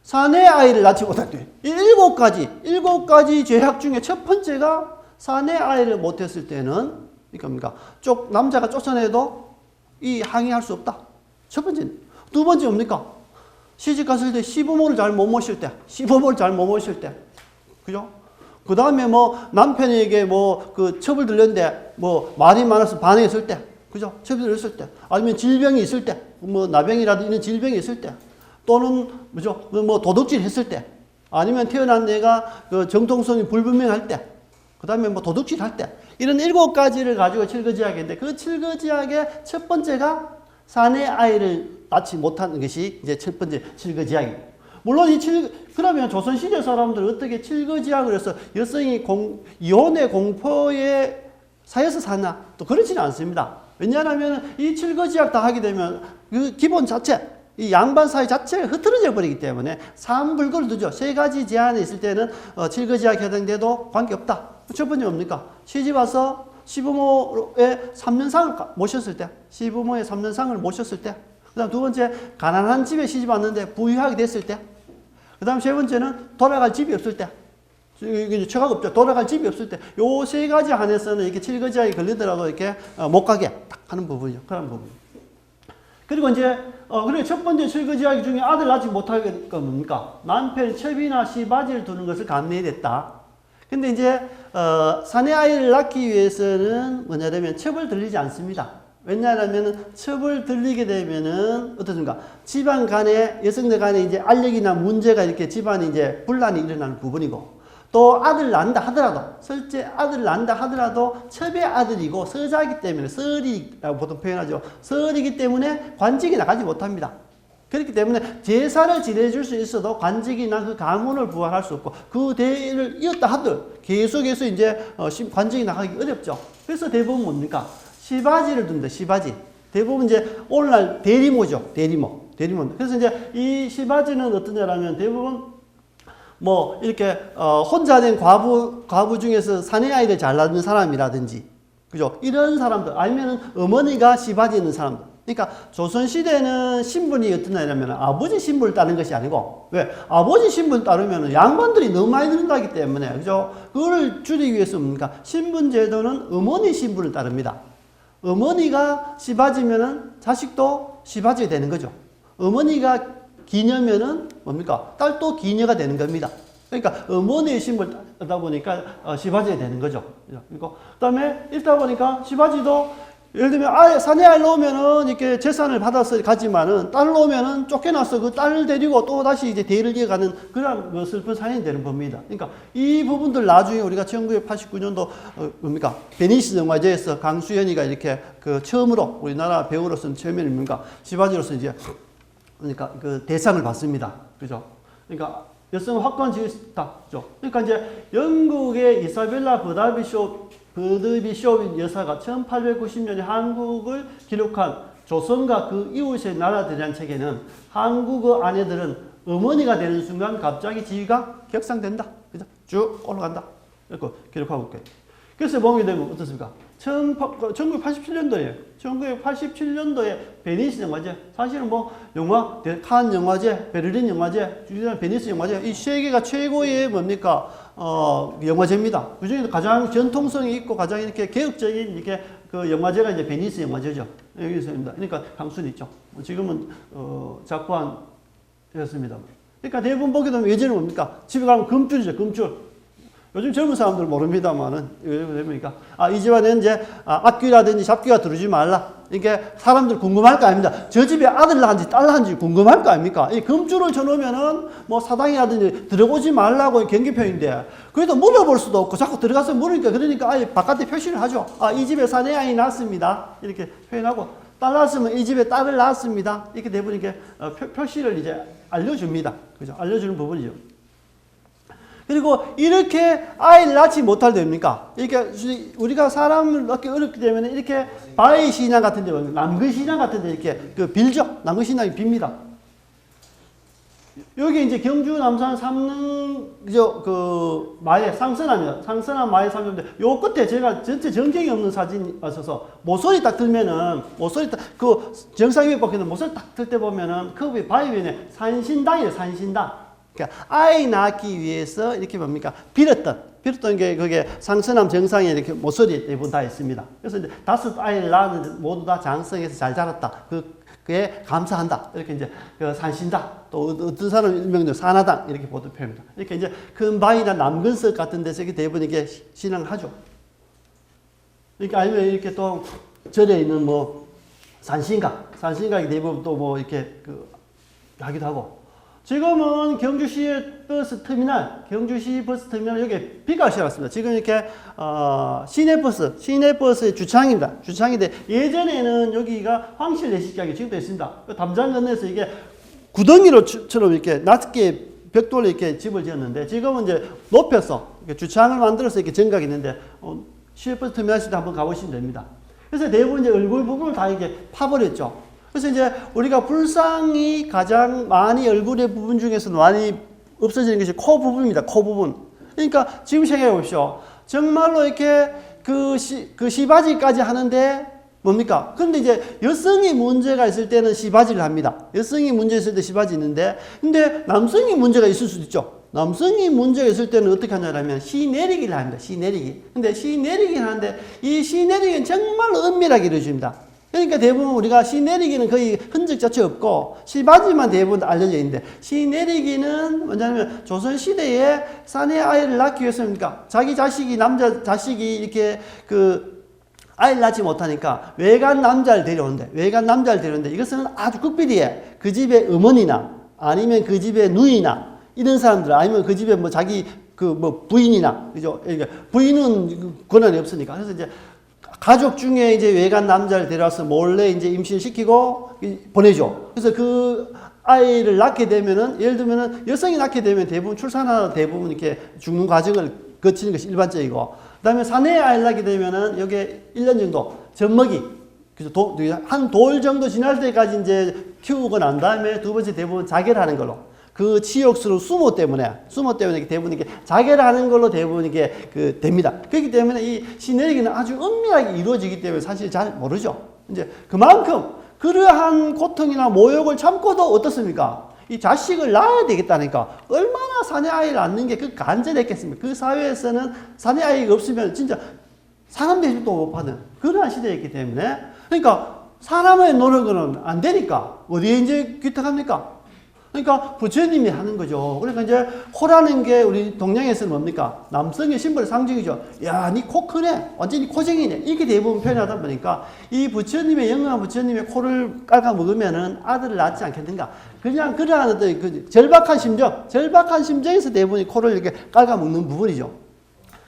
사내 아이를 낳지 못할 때. 일곱 가지 죄악 중에 첫 번째가 사내 아이를 못했을 때는, 뭡니까? 남자가 쫓아내도 항의할 수 없다. 첫 번째는. 두 번째 뭡니까? 시집 갔을 때 시부모를 잘 못 모실 때. 그죠? 그 다음에 남편에게 처벌 들렸는데 말이 많아서 반항했을 때. 그죠? 처벌 들렸을 때. 아니면 질병이 있을 때. 나병이라도 있는 질병이 있을 때. 또는, 그죠? 도둑질 했을 때. 아니면 태어난 애가 정통성이 불분명할 때. 그 다음에 도둑질 할 때. 이런 7가지를 가지고 칠거지약인데 그 칠거지약의 첫 번째가 사내 아이를 낳지 못하는 것이 이제 첫 번째 칠거지약이고. 물론 그러면 조선시대 사람들 어떻게 칠거지약을 해서 여성이 이혼의 공포에 사여서 사나? 또 그렇지는 않습니다. 왜냐하면 이 칠거지약 다 하게 되면 그 기본 자체, 이 양반 사회 자체가 흐트러져 버리기 때문에 삼불거를 두죠. 세 가지 제한이 있을 때는 칠거지약 해당돼도 관계없다. 첫 번째 뭡니까? 시집 와서 시부모의 3년상을 모셨을 때, 시부모의 3년상을 모셨을 때, 그 다음 두 번째, 가난한 집에 시집 왔는데 부유하게 됐을 때, 그 다음 세 번째는 돌아갈 집이 없을 때, 처가가 없죠. 돌아갈 집이 없을 때, 요 세 가지 한해서는 이렇게 칠거지약이 걸리더라도 이렇게 못 가게 딱 하는 부분이요. 그런 부분. 그리고 이제, 그리고 첫 번째 칠거지약 중에 아들 낳지 못하게 뭡니까? 남편 첩이나 시바지를 두는 것을 감내했다. 근데 이제, 사내 아이를 낳기 위해서는 뭐냐면 첩을 들리지 않습니다. 왜냐하면 첩을 들리게 되면은 어떻습니까? 집안 간에, 여성들 간에 이제 알력이나 문제가 이렇게 집안에 이제 분란이 일어나는 부분이고, 또 아들 낳는다 하더라도, 실제 아들 낳는다 하더라도 첩의 아들이고 서자이기 때문에, 서리라고 보통 표현하죠. 서리이기 때문에 관직이 나가지 못합니다. 그렇기 때문에 제사를 지내줄 수 있어도 관직이나 그 가문을 부활할 수 없고, 그 대를 이었다 하더라도 계속해서 이제 관직이 나가기 어렵죠. 그래서 대부분 뭡니까? 시바지를 둔다, 시바지. 대부분 이제 오늘날 대리모죠. 대리모. 그래서 이제 이 시바지는 어떠냐라면 대부분 뭐 이렇게 혼자 된 과부 중에서 사내 아이를 잘 낳는 사람이라든지, 그죠? 이런 사람들, 아니면은 어머니가 시바지 있는 사람들. 그러니까 조선시대는 신분이 어떠냐면 아버지 신분을 따르는 것이 아니고, 왜? 아버지 신분을 따르면 양반들이 너무 많이 늘어나기 때문에, 그죠? 그거를 줄이기 위해서 뭡니까? 신분제도는 어머니 신분을 따릅니다. 어머니가 시바지면은 자식도 시바지가 되는 거죠. 어머니가 기녀면은 뭡니까? 딸도 기녀가 되는 겁니다. 그러니까 어머니의 신분을 따다 보니까 시바지가 되는 거죠. 그리고 그다음에 읽다 보니까 시바지도 예를 들면 사내 아이 놓으면은 이렇게 재산을 받아서 가지만은 딸을 놓으면은 쫓겨나서 그 딸을 데리고 또 다시 이제 대를 이어가는 그런 슬픈 사연이 되는 겁니다. 그러니까 이 부분들 나중에 우리가 1989년도 뭡니까? 베니스 영화제에서 강수연이가 이렇게 그 처음으로 우리나라 배우로서는 처음에는 뭡니까? 시바지로서 이제 그러니까 그 대상을 받습니다. 그죠? 그러니까 여성 확고한 지위다. 그죠? 그러니까 이제 영국의 이사벨라 버드비숍 여사가 1890년에 한국을 기록한 조선과 그 이웃의 나라들이라는 책에는 한국어 아내들은 어머니가 되는 순간 갑자기 지위가 격상된다. 그죠? 쭉 올라간다. 이렇게 기록하고 있고요. 그래서 보게 되면 어떻습니까? 1987년도에 베니스 영화제, 사실은 뭐 영화, 칸 영화제, 베를린 영화제, 베니스 영화제, 이 세계가 최고의 뭡니까? 영화제입니다. 그 중에서 가장 전통성이 있고 가장 이렇게 개혁적인 이렇게 그 영화제가 이제 베니스 영화제죠. 여기서입니다. 그러니까 강순이 있죠. 지금은 작고한되었습니다. 그러니까 대부분 보게 되면 예전에 뭡니까? 집에 가면 금줄이죠, 금줄. 요즘 젊은 사람들 모릅니다만은, 왜 그러니까, 이 집안에 이제, 앞귀라든지 잡귀가 들어오지 말라. 이게 사람들 궁금할 거 아닙니다. 저 집에 아들 낳은지 딸 낳은지 궁금할 거 아닙니까? 이 금줄을 쳐놓으면은, 뭐 사당이라든지 들어오지 말라고 경계표인데, 그래도 물어볼 수도 없고, 자꾸 들어가서 물으니까, 그러니까 아예 바깥에 표시를 하죠. 이 집에 사내 아이 낳았습니다. 이렇게 표현하고, 딸 낳았으면 이 집에 딸을 낳았습니다. 이렇게 돼버리니까, 표시를 이제 알려줍니다. 그죠? 알려주는 부분이죠. 그리고 이렇게 아이를 낳지 못할 됩니까? 이렇게 우리가 사람을 낳기 어렵기 때문에 이렇게 바위 신앙 같은 데, 남근 신앙 같은 데 이렇게 빌죠? 남근 신앙이 빕니다. 여기 이제 경주 남산 삼릉, 마에, 상선암이요. 상선암 마에 삼는데, 요 끝에 제가 전체 전경이 없는 사진이 왔어서, 모서리 딱 들면은, 정상 위에 박히는 모서리 딱 들 때 보면은, 그 위에 바위 위에 산신당이에요, 산신당. 그러니까 아이 낳기 위해서 이렇게 뭡니까? 빌었던 게 그게 상선암 정상에 이렇게 모서리 대부분 다 있습니다. 그래서 이제 5 아이를 낳았는데 모두 다 장성해서 잘 자랐다. 그에 감사한다. 이렇게 이제 그 산신당, 또 어떤 사람은 일명적으로 산하당 이렇게 보통 표현합니다. 이렇게 이제 큰 바위나 남근석 같은 데서 이렇게 대부분 이게 신앙을 하죠. 그러니까 아니면 이렇게 또 절에 있는 산신각이 대부분 또 뭐 이렇게 하기도 하고. 지금은 경주시 버스 터미널, 경주시 버스 터미널 여기 비가 시작했습니다. 지금 이렇게 시내버스의 주차장입니다. 주차장인데 예전에는 여기가 황실 내식장이 지금도 있습니다. 담장 건너에서 이게 구덩이로처럼 이렇게 낮게 벽돌로 이렇게 집을 지었는데 지금은 이제 높여서 이렇게 주차장을 만들어서 이렇게 정각이 있는데 시내버스 터미널 시도 한번 가보시면 됩니다. 그래서 대부분 이제 얼굴 부분을 다 이렇게 파버렸죠. 그래서 이제 우리가 불상이 가장 많이 얼굴의 부분 중에서 많이 없어지는 것이 코 부분입니다. 코 부분. 그러니까 지금 생각해 보십시오. 정말로 이렇게 그 시바지까지 하는데 뭡니까? 근데 이제 여성이 문제가 있을 때는 시바지를 합니다. 여성이 문제 있을 때 시바지 있는데 근데 남성이 문제가 있을 수도 있죠. 남성이 문제가 있을 때는 어떻게 하냐면 시 내리기를 합니다. 시 내리기. 근데 시 내리기를 하는데 이 시 내리기는 정말로 은밀하게 이루어집니다. 그러니까 대부분 우리가 시 내리기는 거의 흔적 자체가 없고 시바지만 대부분 알려져 있는데 시 내리기는 뭐냐면 조선시대에 사내 아이를 낳기 위해서입니까? 자기 자식이 남자 자식이 이렇게 아이를 낳지 못하니까 외간 남자를 데려오는데 이것은 아주 극비리에 그 집의 어머니나 아니면 그 집의 누이나 이런 사람들 아니면 그 집에 뭐 자기 부인이나 그죠? 그러니까 부인은 권한이 없으니까 그래서 이제 가족 중에 이제 외간 남자를 데려와서 몰래 이제 임신시키고 보내죠. 그래서 그 아이를 낳게 되면은, 예를 들면은 여성이 낳게 되면 대부분 출산하다 대부분 이렇게 죽는 과정을 거치는 것이 일반적이고, 그 다음에 사내에 아이를 낳게 되면은 여기에 1년 정도 젖먹이, 그래서 한 돌 정도 지날 때까지 이제 키우고 난 다음에 두 번째 대부분 자결 하는 걸로. 그 치욕스러운 수모 때문에 대부분 이렇게 자결하는 걸로 대부분 이게 됩니다. 그렇기 때문에 이 시내리기는 아주 은밀하게 이루어지기 때문에 사실 잘 모르죠. 이제 그만큼 그러한 고통이나 모욕을 참고도 어떻습니까? 이 자식을 낳아야 되겠다니까 얼마나 사내 아이를 낳는 게 간절했겠습니까? 그 사회에서는 사내 아이가 없으면 진짜 사람 대접도 못 받는 그러한 시대였기 때문에, 그러니까 사람의 노력은 안 되니까 어디에 이제 귀탁합니까? 그러니까 부처님이 하는 거죠. 그러니까 이제 코라는 게 우리 동양에서는 뭡니까? 남성의 심벌의 상징이죠. 야, 니 코 크네. 완전히 코쟁이네. 이렇게 대부분 표현하다 보니까 이 부처님의 영원한 부처님의 코를 깔아 먹으면은 아들을 낳지 않겠는가? 그냥 그러한 어떤 그 절박한 심정에서 대부분이 코를 이렇게 깔아 먹는 부분이죠.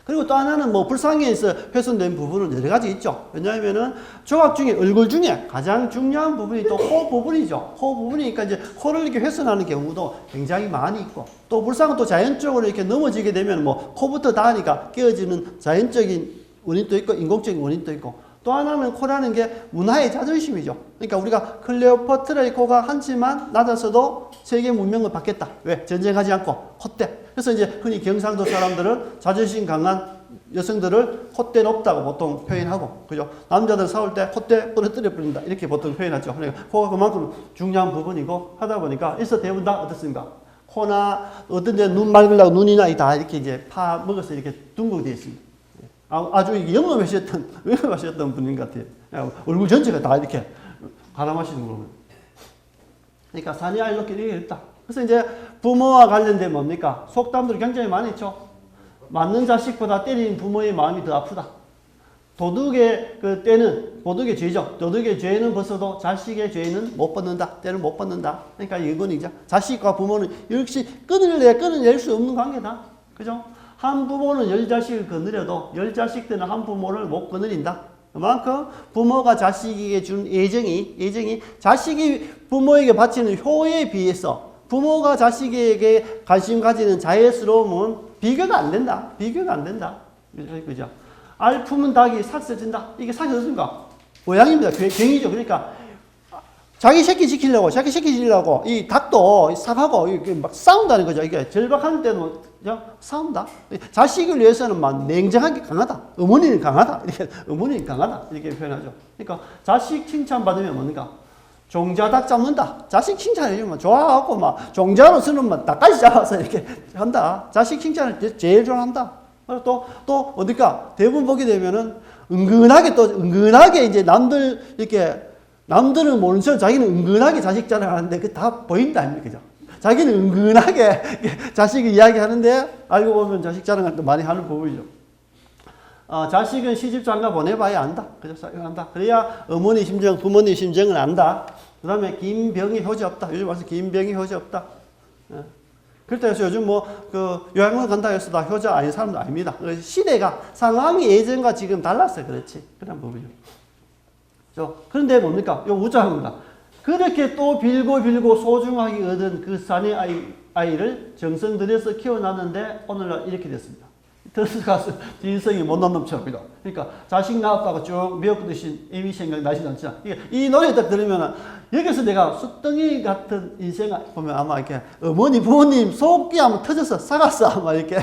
그리고 또 하나는 뭐 불상에서 훼손된 부분은 여러 가지 있죠. 왜냐하면은 조각 중에 얼굴 중에 가장 중요한 부분이 또 코 부분이죠. 코 부분이니까 이제 코를 이렇게 훼손하는 경우도 굉장히 많이 있고, 또 불상은 또 자연적으로 이렇게 넘어지게 되면 뭐 코부터 닿으니까 깨어지는 자연적인 원인도 있고 인공적인 원인도 있고, 또 하나는 코라는 게 문화의 자존심이죠. 그러니까 우리가 클레오파트라의 코가 한치만 낮았어도 세계 문명을 받겠다. 왜? 전쟁하지 않고 콧대. 그래서 이제 흔히 경상도 사람들은 자존심 강한 여성들을 콧대 높다고 보통 표현하고, 그죠? 남자들 싸울 때 콧대 부러뜨려 버린다. 이렇게 보통 표현하죠. 그러니까 코가 그만큼 중요한 부분이고 하다 보니까 일서 대부분 다 어떻습니까? 코나 어떤 데 눈 맑으려고 눈이나 다 이렇게 이제 파 먹어서 이렇게 둥글게 되어 있습니다. 아주 영험하셨던 분인 것 같아요. 얼굴 전체가 다 이렇게 가람하시는 거면. 그러니까 사내 아이 낳기 이게 있다. 그래서 이제 부모와 관련된 뭡니까? 속담들이 굉장히 많이 있죠. 맞는 자식보다 때린 부모의 마음이 더 아프다. 도둑의 도둑의 죄죠. 도둑의 죄는 벗어도 자식의 죄는 못 벗는다. 때를 못 벗는다. 그러니까 이건이죠. 자식과 부모는 역시 끊어낼 수 없는 관계다. 그죠? 한 부모는 10자식을 거느려도 10자식들은 한 부모를 못 거느린다. 그만큼 부모가 자식에게 준 애정이 자식이 부모에게 바치는 효에 비해서 부모가 자식에게 관심 가지는 자애스러움은 비교가 안 된다. 그죠? 알 품은 닭이 삭 써진다. 이게 삭이 어떻습니까? 고양입니다. 괭이죠. 그러니까 자기 새끼 지키려고 이 닭도 삭하고 막 싸운다는 거죠. 이게 절박할 때는 그냥 싸운다. 자식을 위해서는 막 냉정하게 강하다. 어머니는 강하다. 이렇게 표현하죠. 그러니까 자식 칭찬 받으면 뭡니까? 종자 닭 잡는다. 자식 칭찬해주면 좋아하고 막 종자로 쓰는 막 닭까지 잡아서 이렇게 한다. 자식 칭찬을 제일 좋아한다. 그리고 또 어딜까? 대부분 보게 되면은 은근하게 이제 남들은 모르는 척 자기는 은근하게 자식 자랑하는데 그 다 보인다 아닙니까? 그죠? 자기는 은근하게 자식을 이야기하는데 알고 보면 자식 자랑을 또 많이 하는 부분이죠. 자식은 시집 장가 보내봐야 안다. 그죠? 안다. 그래야 어머니 심정, 부모님 심정을 안다. 그 다음에 김병이 효자 없다. 요즘 와서 김병이 효자 없다. 예. 그렇다 해서 요즘 뭐, 요양원 간다 해서 다 효자 아닌 사람도 아닙니다. 시대가, 상황이 예전과 지금 달랐어요. 그렇지. 그런 부분이죠. 그런데 뭡니까? 요 우자입니다. 그렇게 또 빌고 소중하게 얻은 그 사내 아이를 정성 들여서 키워놨는데 오늘날 이렇게 됐습니다. 들어가서 진성이 못난 놈처럼이다. 그러니까 자식 낳았다가 쭉 미역듯이 이미 생각나지 않잖아. 이 노래 딱 들으면 여기서 내가 숫덩이 같은 인생을 보면 아마 이렇게 어머니 부모님 속이 아마 터져서 삭았어 아마 이렇게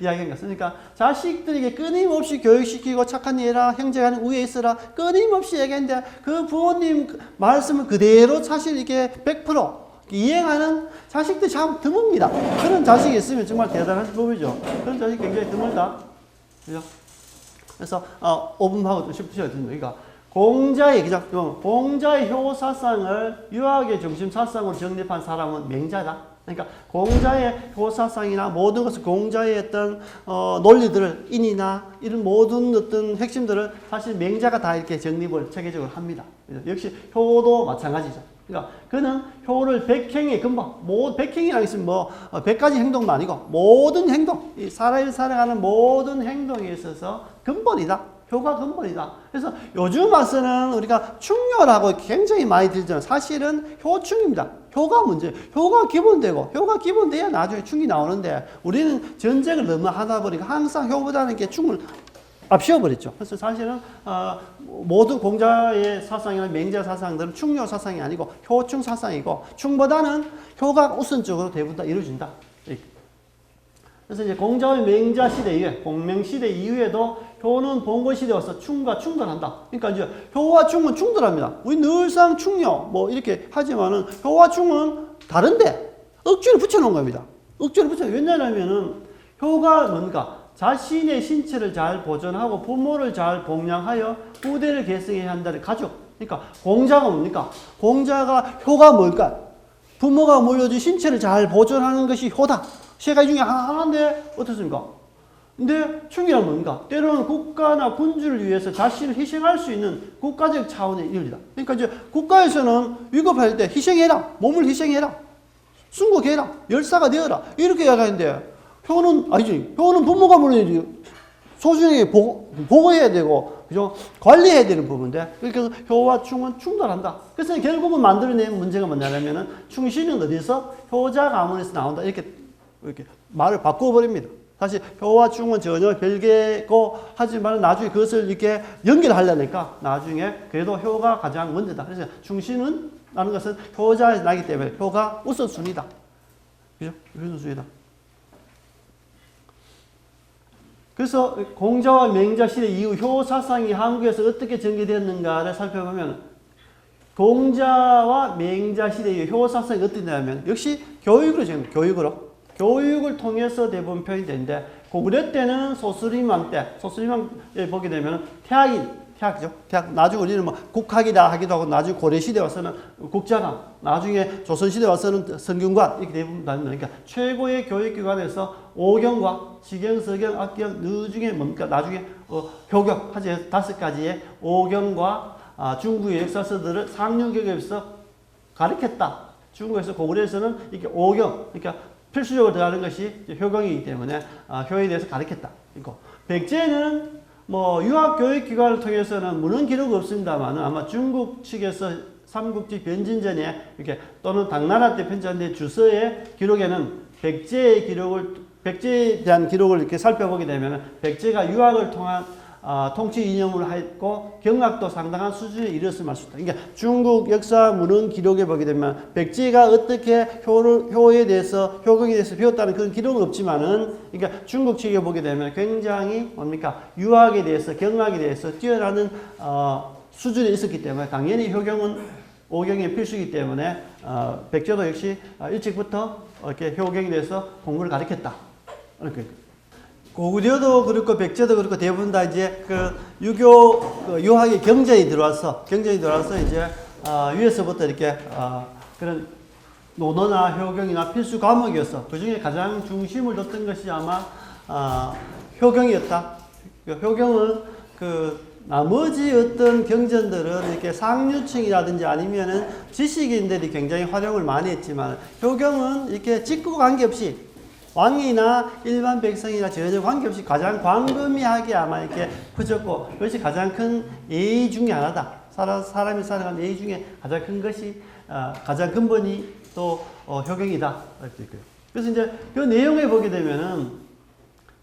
이야기한 것. 그러니까 자식들에게 끊임없이 교육시키고 착한 일 해라, 형제가 우위에 있어라 끊임없이 얘기했는데 그 부모님 말씀을 그대로 사실 이게 100% 이행하는 자식들이 참 드뭅니다. 그런 자식이 있으면 정말 대단한 법이죠. 그런 자식이 굉장히 드물다. 그죠? 그래서, 5분하고 좀 싶으셔야 됩니다. 그러니까, 공자의, 그죠? 공자의 효사상을 유학의 중심 사상으로 정립한 사람은 맹자다. 그러니까, 공자의 효사상이나 모든 것을 공자의 어떤, 논리들을, 인이나 이런 모든 어떤 핵심들을 사실 맹자가 다 이렇게 정립을 체계적으로 합니다. 그죠? 역시 효도 마찬가지죠. 그러니까 그는 효를 백행의 근본, 백행이라고 있으면 뭐 100가지 행동도 아니고 모든 행동, 이 사람이 살아가는 모든 행동에 있어서 근본이다. 효가 근본이다. 그래서 요즘 와서는 우리가 충효라고 굉장히 많이 들잖아요. 사실은 효충입니다. 효가 문제. 효가 기본되고 효가 기본돼야 나중에 충이 나오는데 우리는 전쟁을 너무 하다 보니까 항상 효보다는 이렇게 충을 앞세워버렸죠. 그래서 사실은 모든 공자의 사상이나 맹자 사상들은 충효 사상이 아니고 효충 사상이고 충보다는 효가 우선적으로 대부분 다 이루어진다. 그래서 이제 공자의 맹자 시대 이후에 공명 시대 이후에도 효는 봉건 시대에 와서 충과 충돌한다. 그러니까 이제 효와 충은 충돌합니다. 우리 늘상 충효 뭐 이렇게 하지만은 효와 충은 다른데 억지로 붙여놓은 겁니다. 억지로 붙여. 왜냐하면은 효가 뭔가 자신의 신체를 잘 보존하고 부모를 잘 봉양하여 후대를 계승해야 한다는 가족. 그러니까 공자가 뭡니까? 공자가 효가 뭘까? 부모가 물려준 신체를 잘 보존하는 것이 효다. 세 가지 중에 하나인데 어떻습니까? 근데 충이란 뭡니까? 때로는 국가나 군주를 위해서 자신을 희생할 수 있는 국가적 차원의 일이다. 그러니까 이제 국가에서는 위급할 때 희생해라. 몸을 희생해라. 순국해라. 열사가 되어라. 이렇게 이야기하는데 효는 아니지. 효는 부모가 물론 소중하게 보호해야 되고, 그죠? 관리해야 되는 부분인데, 그러니까 효와 충은 충돌한다. 그래서 결국은 만들어낸 문제가 뭐냐면은, 충신은 어디서? 효자 가문에서 나온다. 이렇게 말을 바꿔버립니다. 사실 효와 충은 전혀 별개고, 하지만 나중에 그것을 이렇게 연결하려니까, 나중에 그래도 효가 가장 먼저다. 그래서 충신은 라는 것은 효자에서 나기 때문에 효가 우선순위다. 그죠? 우선순위다. 그래서 공자와 맹자 시대 이후 효 사상이 한국에서 어떻게 전개되었는가를 살펴보면 공자와 맹자 시대 이후 효 사상이 어떻게 되냐면 역시 교육으로 정립, 교육을 통해서 대부분 표현이 되는데 고구려 때는 소수림왕 때 소수림왕에 보게 되면 태학이죠. 태학. 나중에 우리는 뭐 국학이다 하기도 하고 나중에 고려 시대 와서는 국자관, 나중에 조선 시대 와서는 성균관 이렇게 대부분 다닙니다. 그러니까 최고의 교육기관에서 오경과 시경, 서경, 악경, 느중에 뭡니까? 나중에 효경 하지 5가지의 오경과 중국의 역사서들을 상류교육에서 가르쳤다. 중국에서 고구려에서는 이렇게 오경, 그러니까 필수적으로 들어가는 것이 효경이기 때문에 효에 대해서 가르쳤다. 이거 백제는 뭐 유학교육기관을 통해서는 문헌 기록이 없습니다만 아마 중국 측에서 삼국지 변진전에 이렇게 또는 당나라 때 편찬된 주서의 기록에는 백제에 대한 기록을 이렇게 살펴보게 되면 백제가 유학을 통한 통치 이념을 했고 경학도 상당한 수준에 이르렀을 수 있다. 그러니까 중국 역사 문헌 기록에 보게 되면 백제가 어떻게 효에 대해서 효경에 대해서 배웠다는 그런 기록은 없지만은 그러니까 중국 측에 보게 되면 굉장히 뭡니까 유학에 대해서 경학에 대해서 뛰어나는 수준에 있었기 때문에 당연히 오경이 필수이기 때문에 백제도 역시 일찍부터 이렇게 효경에 대해서 공부를 가르쳤다. 고구려도 그렇고 백제도 그렇고 대부분 다 이제 유교 유학의 경전이 들어와서 이제 위에서부터 이렇게 그런 논어나 효경이나 필수 과목이었어. 그 중에 가장 중심을 뒀던 것이 아마 효경이었다. 효경은 나머지 어떤 경전들은 이렇게 상류층이라든지 아니면은 지식인들이 굉장히 활용을 많이 했지만 효경은 이렇게 직구 관계없이 왕이나 일반 백성이나 전혀 관계없이 가장 광범위하게 아마 이렇게 퍼졌고 그것이 가장 큰 예의 중에 하나다. 사람이 살아가는 예의 중에 가장 큰 것이 가장 근본이 또 효경이다. 그래서 이제 그 내용에 보게 되면은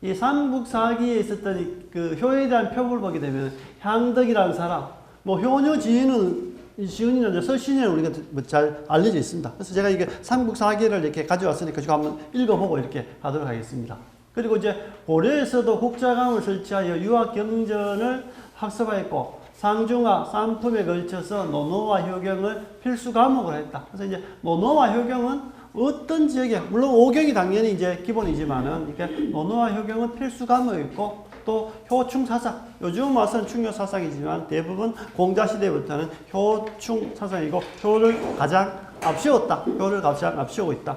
이 삼국사기에 있었던 그 효에 대한 표를 보게 되면 향덕이라는 사람, 뭐 효녀 지은이나 설신에는 우리가 잘 알려져 있습니다. 그래서 제가 이게 삼국사기를 이렇게 가져왔으니까 지금 한번 읽어보고 이렇게 하도록 하겠습니다. 그리고 이제 고려에서도 국자감을 설치하여 유학경전을 학습하였고 상중하, 삼품에 걸쳐서 논어와 효경을 필수 과목으로 했다. 그래서 이제 논어와 효경은 어떤 지역에, 물론 오경이 당연히 이제 기본이지만은, 이렇게 논어와 효경은 필수 과목이고, 또 효충 사상, 요즘 와서는 충효 사상이지만 대부분 공자시대부터는 효충 사상이고, 효를 가장 앞세웠다. 효를 가장 앞세우고 있다.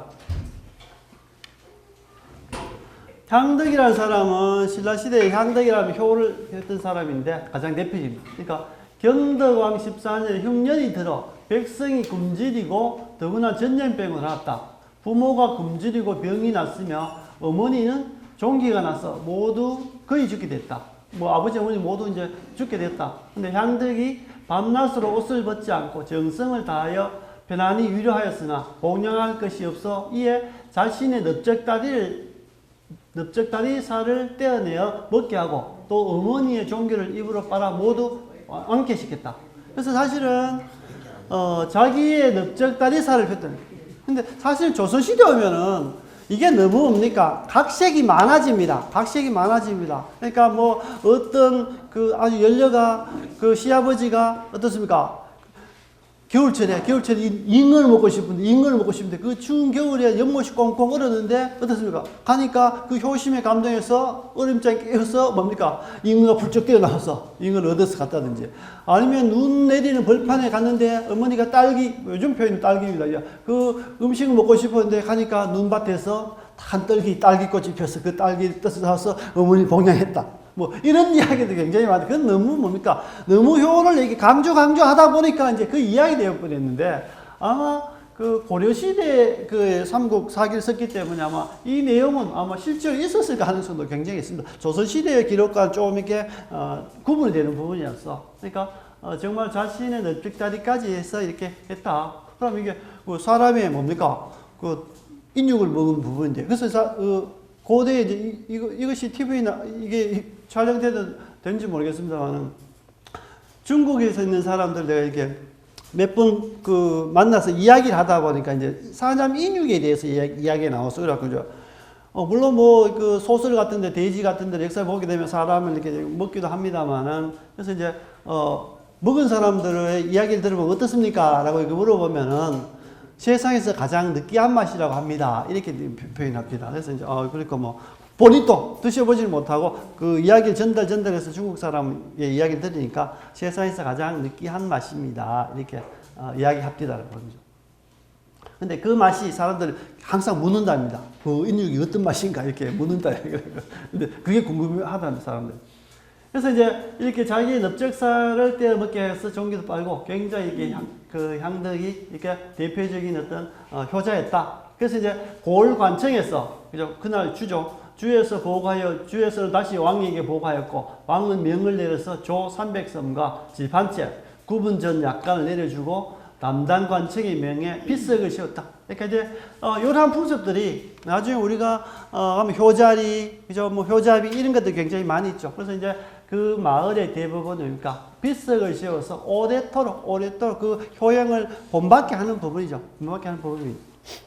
향덕이라는 사람은 신라시대에 향덕이라는 효를 했던 사람인데 가장 대표입니다. 그러니까 경덕왕 14년에 흉년이 들어 백성이 굶주리고 더구나 전염병을 났다. 부모가 굶주리고 병이 났으며 어머니는 종기가 나서 모두 거의 죽게 됐다. 뭐 아버지 어머니 모두 이제 죽게 됐다. 근데 향덕이 밤낮으로 옷을 벗지 않고 정성을 다하여 편안히 위로하였으나 복용할 것이 없어 이에 자신의 넓적다리 살을 떼어내어 먹게 하고 또 어머니의 종기를 입으로 빨아 모두 완쾌시켰다. 그래서 사실은 자기의 넓적다리 살을 폈던. 근데 사실 조선시대 오면은 이게 너무 뭡니까? 각색이 많아집니다. 각색이 많아집니다. 그러니까 뭐 어떤 그 아주 연려가 그 시아버지가 어떻습니까? 겨울철에 잉어를 먹고 싶은데 그 추운 겨울에 연못이 꽁꽁 얼었는데 어떻습니까? 가니까 그 효심에 감동해서 얼음장에 깨어서 뭡니까? 잉어가 불쩍 뛰어나와서 잉어를 얻어서 갔다든지 아니면 눈 내리는 벌판에 갔는데 어머니가 딸기, 요즘 표현은 딸기입니다. 그 음식을 먹고 싶었는데 가니까 눈밭에서 딸기꽃이 펴서 그 딸기를 떠서 어머니 봉양했다. 뭐 이런 이야기도 굉장히 많아요. 그건 너무 뭡니까? 너무 효를 이렇게 강조하다 보니까 이제 그 이야기 되어버렸는데 아마 그 고려시대 그 삼국사기를 썼기 때문에 아마 이 내용은 아마 실제로 있었을 가능성도 굉장히 있습니다. 조선시대의 기록과 좀 이렇게 구분이 되는 부분이었어. 그러니까 정말 자신의 넓적다리까지 해서 이렇게 했다. 그럼 이게 그 사람의 뭡니까? 그 인육을 먹은 부분인데 그래서 고대에 이제 이것이 TV나 이게 촬영되는지 모르겠습니다만은 중국에서 있는 사람들 내가 이렇게 몇 번 그 만나서 이야기를 하다 보니까 이제 사람 인육에 대해서 이야기가 나와서 그래가지고 물론 뭐 그 소설 같은데 돼지 같은데 역사 보게 되면 사람을 이렇게 먹기도 합니다만은 그래서 이제 먹은 사람들의 이야기를 들으면 어떻습니까? 라고 이렇게 물어보면은 세상에서 가장 느끼한 맛이라고 합니다. 이렇게 표현합니다. 그래서 이제 그러니까 뭐 본인도 드셔보지를 못하고 그 이야기를 전달해서 중국 사람의 이야기를 들으니까 세상에서 가장 느끼한 맛입니다. 이렇게 이야기합디다라는 거죠. 근데 그 맛이 사람들 항상 묻는답니다. 그 인육이 어떤 맛인가 이렇게 묻는다. 근데 그게 궁금하다는 사람들. 그래서 이제 이렇게 자기의 넓적살을 떼어 먹게 해서 종기도 빨고 굉장히 이게 그 향덕이 이렇게 대표적인 어떤 효자였다. 그래서 이제 고을관청에서 그죠 그날 주에서 보고하여 주에서 다시 왕에게 보고하였고 왕은 명을 내려서 조 300섬과 질 한 채 구분전 약관을 내려주고 담당 관청의 명에 비석을 씌웠다. 그러니까 이제 이러한 풍습들이 나중에 우리가 하면 효자리, 그죠? 뭐 효자비 이런 것들 굉장히 많이 있죠. 그래서 이제 그 마을의 대부분은 그러니까 비석을 씌워서 오래도록 그 효행을 본받게 하는 부분이죠. 본받게 하는 부분이.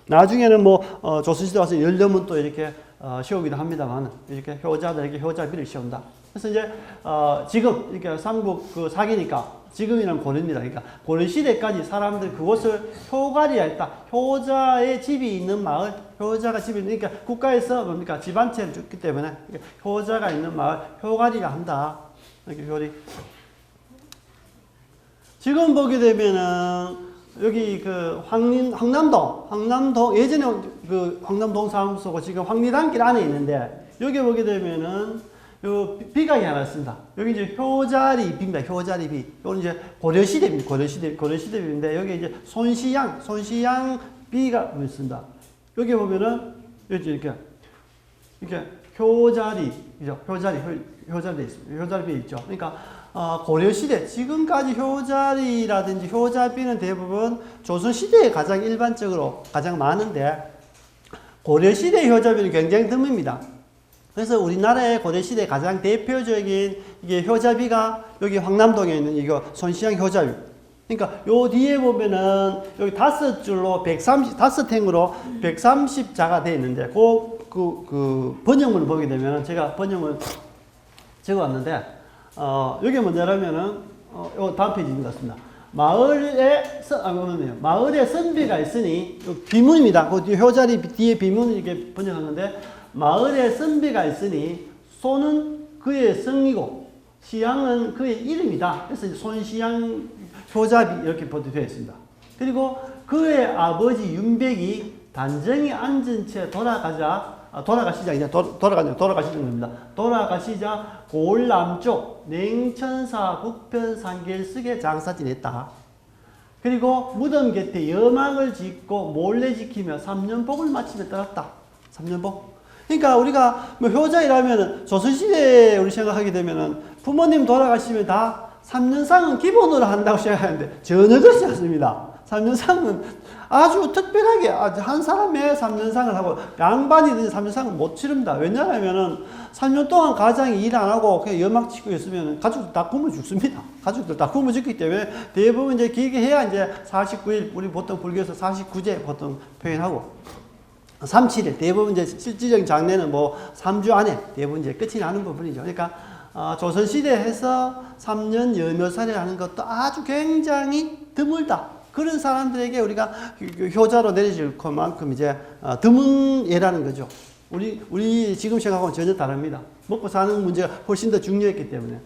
나중에는 뭐 조선시대 와서 연렴은 또 이렇게 씌우기도 합니다만 이렇게 효자들에게 효자비를 씌운다. 그래서 이제 지금 이렇게 삼국 그 사기니까 지금이란 고려입니다. 그러니까 고려시대까지 사람들 그곳을 효가리라 했다. 효자의 집이 있는 마을, 효자가 집이 있는, 그러니까 국가에서 뭡니까? 집 한 채를 줬기 때문에 효자가 있는 마을, 효가리라 한다. 이렇게 효리. 지금 보게 되면은 여기 그 황남동 예전에 그 황남동 사무소고 지금 황리단길 안에 있는데 여기 보게 되면은 요 비각이 하나 있습니다. 여기 이제 효자리 비입니다. 효자리 비. 이건 이제 고려시대입니다. 고려시대 비인데 여기 이제 손시양 비가 있습니다. 여기 보면은 여기 이렇게 효자리, 그죠? 효자리 있습니다. 효자리 있죠. 그러니까 고려시대 지금까지 효자리라든지 효자비는 대부분 조선시대에 가장 일반적으로 가장 많은데 고려시대 효자비는 굉장히 드뭅니다. 그래서 우리나라의 고려시대 가장 대표적인 이게 효자비가 여기 황남동에 있는 이거 손시양 효자비. 그러니까 요 뒤에 보면은 여기 5줄로 5행으로 130자가 되어 있는데 그 번역문을 보게 되면 제가 번역문 적어 왔는데 여기 뭐냐면은 요 다음 페이지인 것 같습니다. 마을에 선비가 있으니 비문입니다. 그 효자리 뒤에 비문을 이렇게 번역하는데 마을에 선비가 있으니 소는 그의 성이고 시양은 그의 이름이다. 그래서 손시양 효자비 이렇게 되어 있습니다. 그리고 그의 아버지 윤백이 단정히 앉은 채 돌아가시자 고을 남쪽 냉천사 북편 상길석에 장사 지냈다. 그리고 무덤 곁에 여막을 짓고 몰래 지키며 3년복을 마치며 떠났다. 3년복. 그러니까 우리가 뭐 효자이라면은 조선시대에 우리 생각하게 되면은 부모님 돌아가시면 다 3년상은 기본으로 한다고 생각하는데 전혀 그렇지 않습니다. 3년상은 아주 특별하게 한 사람의 3년상을 하고 양반이든지 3년상은 못 치릅니다. 왜냐하면은 3년 동안 가장이 일 안 하고 그냥 연막 치고 있으면 가족들 다 굶어 죽습니다. 가족들 다 굶어 죽기 때문에 대부분 이제 길게 해야 이제 49일, 우리 보통 불교에서 49제 보통 표현하고 37일, 대부분 이제 실질적인 장례는 뭐 3주 안에 대부분 이제 끝이 나는 부분이죠. 그러니까 조선시대에서 3년 여며살이 하는 것도 아주 굉장히 드물다. 그런 사람들에게 우리가 효자로 내려질 것만큼 이제 드문 예라는 거죠. 우리 지금 생각하고는 전혀 다릅니다. 먹고 사는 문제가 훨씬 더 중요했기 때문에.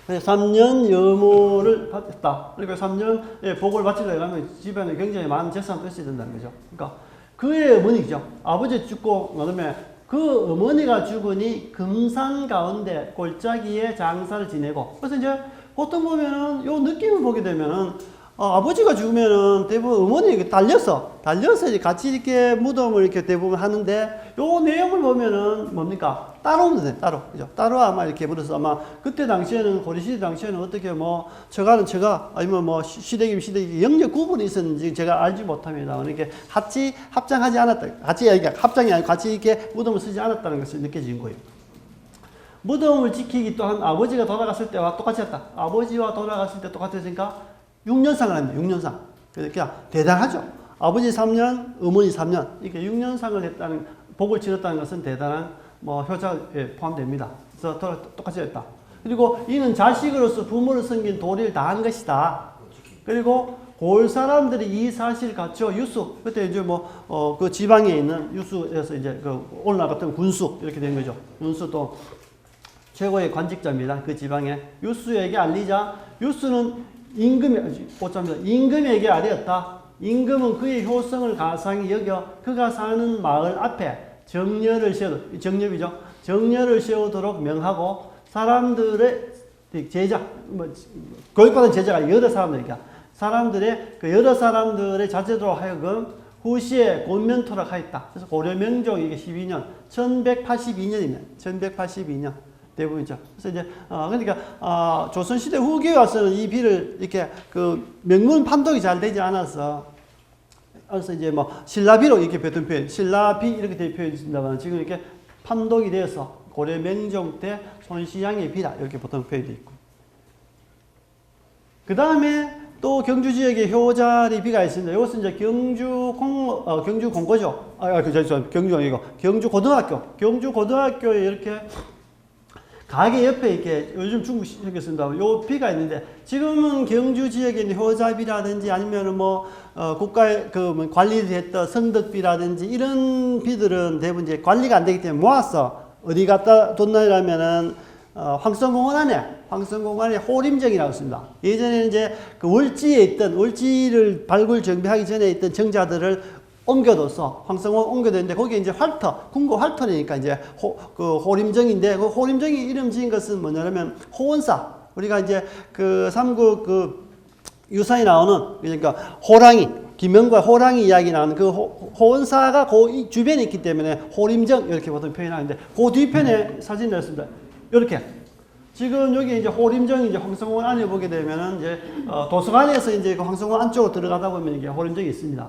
그래서 3년 여모를 받았다. 그러니까 3년 복을 바치려면 집안에 굉장히 많은 재산을 뺏어야 된다는 거죠. 그러니까 그의 어머니죠. 아버지 죽고 그다음에 그 어머니가 죽으니 금산 가운데 골짜기에 장사를 지내고. 그래서 이제 보통 보면은 요 느낌을 보게 되면은 아버지가 죽으면은 대부분 어머니 달려서 이제 같이 이렇게 무덤을 이렇게 대부분 하는데 요 내용을 보면은 뭡니까? 따로 돼, 따로. 그죠? 따로 아마 이렇게 물어서 아마 그때 당시에는 고려시대 당시에는 어떻게 뭐 저가는 저가 아니면 뭐 시댁이 영역 구분이 있었는지 제가 알지 못합니다. 이렇게 같이 합장하지 않았다. 같이 합장이 아니고 같이 이렇게 무덤을 쓰지 않았다는 것을 느껴진 거예요. 무덤을 지키기 또한 아버지가 돌아갔을 때와 똑같이 했다. 아버지와 돌아갔을 때 똑같았으니까 6년상을 합니다. 6년상. 그러니까 대단하죠. 아버지 3년, 어머니 3년. 이렇게 6년상을 했다는, 복을 치렀다는 것은 대단한 뭐 효자에 포함됩니다. 그래서 똑같이 했다. 그리고 이는 자식으로서 부모를 섬긴 도리를 다한 것이다. 그리고 고을 사람들이 이 사실을 갖춰 유수. 그때 이제 그 지방에 있는 유수에서 이제 오늘날 같은 군수 이렇게 된 거죠. 군수도 최고의 관직자입니다. 그 지방에. 유수에게 알리자 유수는 임금에게 아뢰었다. 임금은 그의 효성을 가상히 여겨 그가 사는 마을 앞에 정렬을 세우도록 명하고 사람들의 제자, 교육받은 제자가 여러 사람들의 여러 사람들의 자제도로 하여금 후시에 곤면토록 하였다. 그래서 고려명종 이게 12년, 1182년입니다. 1182년. 대부분이죠. 그래서 이제, 그러니까, 조선시대 후기에 와서는 이 비를 이렇게 명문 판독이 잘 되지 않아서, 그래서 이제 신라비로 이렇게 표현, 신라비 이렇게 표현이 있습니다만, 지금 이렇게 판독이 되어서 고려 명종 때 손시양의 비라 이렇게 보통 표현이 있고. 그 다음에 또 경주 지역에 효자리 비가 있습니다. 이것은 이제 경주 공고죠. 경주 아니고 경주 고등학교. 경주 고등학교에 이렇게 가게 옆에 이렇게 요즘 중국 생겼습니다. 요 비가 있는데 지금은 경주 지역에 있는 효자비라든지 아니면 국가에 관리를 했던 성덕비라든지 이런 비들은 대부분 이제 관리가 안 되기 때문에 모아서 어디 갖다 뒀냐면은 황성공원 안에 호림정이라고 있습니다. 예전에는 이제 그 월지에 있던 월지를 발굴 정비하기 전에 있던 정자들을 옮겨둬서 황성원 옮겨뒀는데 거기에 이제 활터, 궁궐 활터니까 이제 그 호림정인데 그 호림정이 이름 지은 것은 뭐냐면 호원사. 우리가 이제 그 삼국 그 유사에 나오는 그러니까 호랑이, 김영과 호랑이 이야기 나오는 그 호원사가 그 주변에 있기 때문에 호림정 이렇게 보통 표현하는데 그 뒤편에 사진 넣었습니다. 이렇게. 지금 여기 이제 호림정이 이제 황성원 안에 보게 되면은 이제 도서관에서 이제 그 황성원 안쪽으로 들어가다 보면 이게 호림정이 있습니다.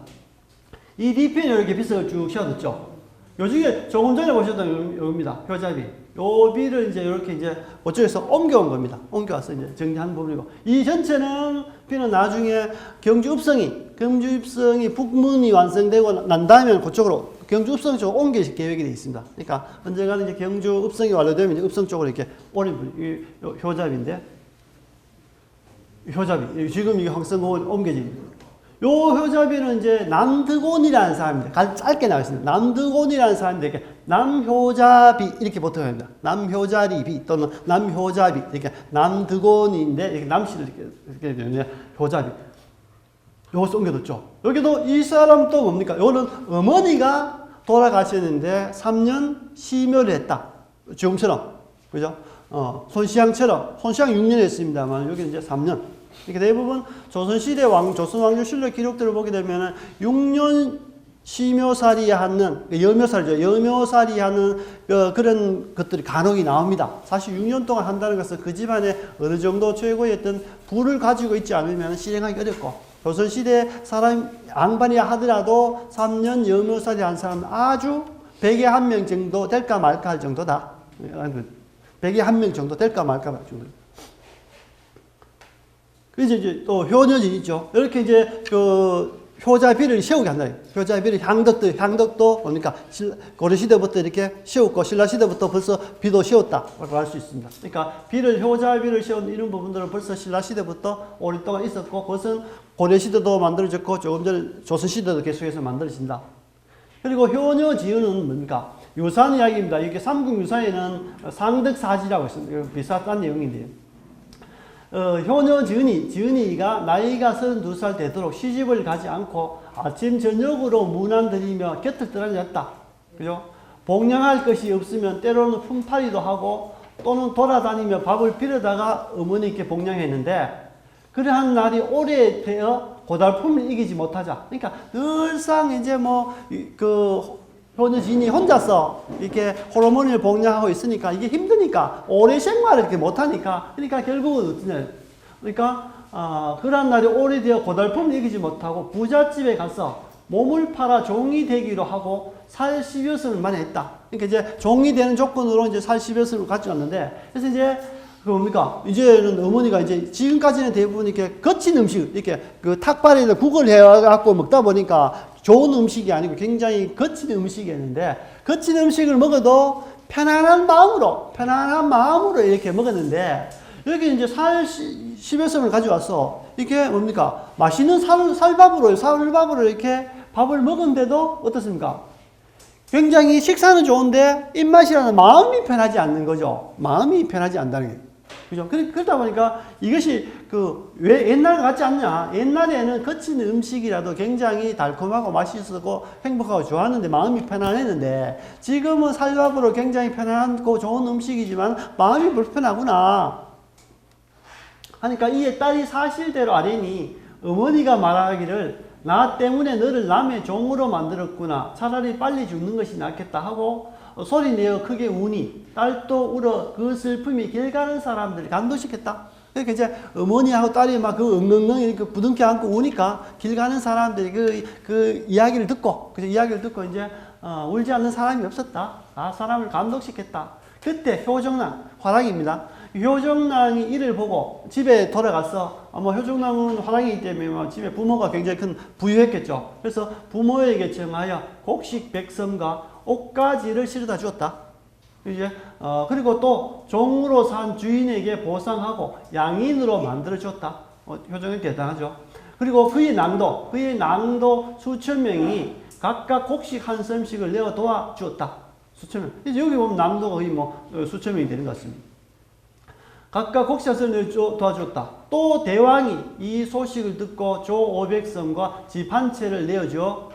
이 뒤편에 이렇게 비석을 쭉 씌워뒀죠. 요즘에 조금 전에 보셨던 여기입니다. 효자비. 요 비를 이제 이렇게 이제 어쩌서 옮겨온 겁니다. 옮겨와서 이제 정리한 부분이고. 이 전체는 비는 나중에 경주읍성이 북문이 완성되고 난 다음에 그쪽으로 경주읍성 쪽으로 옮길 계획이 되어 있습니다. 그러니까 언젠가는 이제 경주읍성이 완료되면 이제 읍성 쪽으로 이렇게 오는 이 효자비인데, 효자비. 지금 이게 황성공원 옮겨집니다. 요 효자비는 이제 남득온이라는 사람입니다. 짧게 나와있습니다. 남득온이라는 사람인데 이렇게 남효자비 이렇게 보통 합니다. 남효자리비 또는 남효자비 이렇게 남득온인데 이렇게 남씨를 이렇게 되면 효자비. 요것을 옮겨뒀죠. 여기도 이 사람 또 뭡니까? 요거는 어머니가 돌아가셨는데 3년 시묘를 했다. 지금처럼 그죠? 손시양처럼 손시양 6년 했습니다만 여기 이제 3년. 이렇게 대부분 조선시대 조선 왕조 실록 기록들을 보게 되면은 6년 시묘살이 하는, 여묘살이죠. 여묘살이 하는 그런 것들이 간혹이 나옵니다. 사실 6년 동안 한다는 것은 그 집안에 어느 정도 최고의 어떤 부를 가지고 있지 않으면 실행하기 어렵고, 조선시대 사람 양반이라 하더라도 3년 여묘살이 한 사람은 아주 100에 1명 정도 될까 말까 할 정도다. 100에 1명 정도 될까 말까 할 정도. 그래서 이제 또 효녀진 있죠. 이렇게 이제 그 효자비를 세우게 한다. 효자비를 향덕도 뭡니까? 고려시대부터 이렇게 세웠고 신라시대부터 벌써 비도 세웠다라고 할 수 있습니다. 그러니까 효자비를 세운 이런 부분들은 벌써 신라시대부터 오랫동안 있었고, 그것은 고려시대도 만들어졌고 조금 전에 조선시대도 계속해서 만들어진다. 그리고 효녀지은은 뭡니까? 유산 이야기입니다. 이게 삼국유사에는 상덕사지라고 있습니다. 비슷한 내용인데요. 효녀 지은이가 나이가 32살 되도록 시집을 가지 않고 아침 저녁으로 문안드리며 곁을 떠다녔다. 그죠? 복량할 것이 없으면 때로는 품팔이도 하고 또는 돌아다니며 밥을 빌어다가 어머니께 복량했는데, 그러한 날이 오래되어 고달픔을 이기지 못하자. 그러니까 늘상 이제 효녀 지인이 혼자서 이렇게 호르몬을 복량하고 있으니까 이게 힘드니까 오래 생활을 이렇게 못하니까, 그러니까 결국은 어떠냐. 그러니까 그런 날이 오래되어 고달픔을 이기지 못하고 부잣집에 가서 몸을 팔아 종이 되기로 하고 살 10여선만 했다. 그러니까 이제 종이 되는 조건으로 이제 살 10여선을 가져왔는데, 그래서 이제 뭡니까? 이제는 어머니가 이제 지금까지는 대부분 이렇게 거친 음식, 이렇게 그 탁발에다 국을 해갖고 먹다 보니까 좋은 음식이 아니고 굉장히 거친 음식이었는데, 거친 음식을 먹어도 편안한 마음으로 이렇게 먹었는데, 여기 이제 살 10여선을 가져와서 이게 뭡니까? 맛있는 쌀밥으로 이렇게 밥을 먹은데도 어떻습니까? 굉장히 식사는 좋은데 입맛이라는 마음이 편하지 않는 거죠. 마음이 편하지 않다는 게. 그죠? 그러다 보니까 이것이 왜 옛날 같지 않냐? 옛날에는 거친 음식이라도 굉장히 달콤하고 맛있었고 행복하고 좋았는데 마음이 편안했는데, 지금은 쌀밥으로 굉장히 편안하고 좋은 음식이지만 마음이 불편하구나 하니까 이에 딸이 사실대로 아뢰니 어머니가 말하기를 나 때문에 너를 남의 종으로 만들었구나. 차라리 빨리 죽는 것이 낫겠다 하고 소리내어 크게 우니 딸도 울어 그 슬픔이 길 가는 사람들을 감동시켰다. 그러니까 이제 어머니하고 딸이 막 엉엉엉 이렇게 부둥켜 안고 우니까 길 가는 사람들이 그 이야기를 듣고, 이제 울지 않는 사람이 없었다. 사람을 감동시켰다. 그때 효정랑, 화랑입니다. 효정랑이 이를 보고 집에 돌아가서, 효정랑은 화랑이기 때문에 집에 부모가 굉장히 큰 부유했겠죠. 그래서 부모에게 청하여 곡식 백성과 옷가지를 실어다 주었다. 그리고 또 종으로 산 주인에게 보상하고 양인으로 만들어 주었다. 효정이 대단하죠. 그리고 그의 낭도 수천 명이 각각 곡식 한 섬씩을 내어 도와주었다. 수천 명. 이제 여기 보면 낭도가 거의 수천 명이 되는 것 같습니다. 각각 곡식을 도와줬다. 또 대왕이 이 소식을 듣고 조 500섬과 집 한 채를 내어주어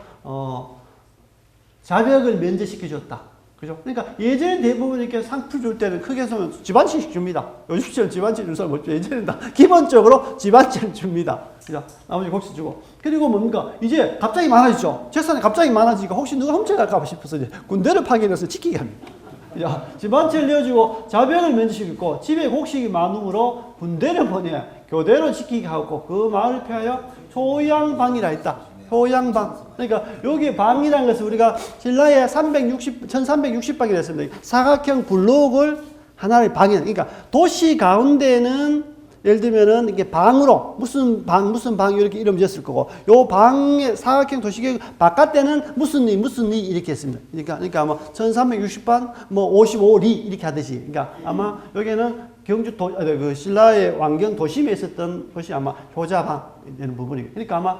자벽을 면제시켜줬다. 그죠? 그러니까 예전에 대부분 이렇게 상품 줄 때는 크게 서면 집안채 줍니다. 요즘처럼 집안채 줄 사람 없죠. 예전에는 다 기본적으로 집안채를 줍니다. 그죠? 나머지 곡식 주고. 그리고 뭡니까? 이제 갑자기 많아지죠. 재산이 갑자기 많아지니까 혹시 누가 훔쳐갈까 싶어서 이제 군대를 파견해서 지키게 합니다. 그죠? 집안채를 내어주고 자벽을 면제시키고 집에 곡식이 많으므로 군대를 보내 교대로 지키게 하고 그 마을을 피하여 효양방이라 했다. 효양방. 그러니까 여기 방이라는 것은 우리가 신라에 1360방이라 했습니다. 사각형 블록을 하나의 방이라. 그러니까 도시 가운데는 예를 들면은 이게 방으로 무슨 방 이렇게 이름 지었을 거고 요 방의 사각형 도시계 바깥에는 무슨 리 이렇게 했습니다. 그러니까 뭐 1360방 뭐 55리 이렇게 하듯이. 그러니까 아마 여기는 경주 그 신라의 왕경 도심에 있었던 것이 아마 효자방 되는 부분이에요. 그러니까 아마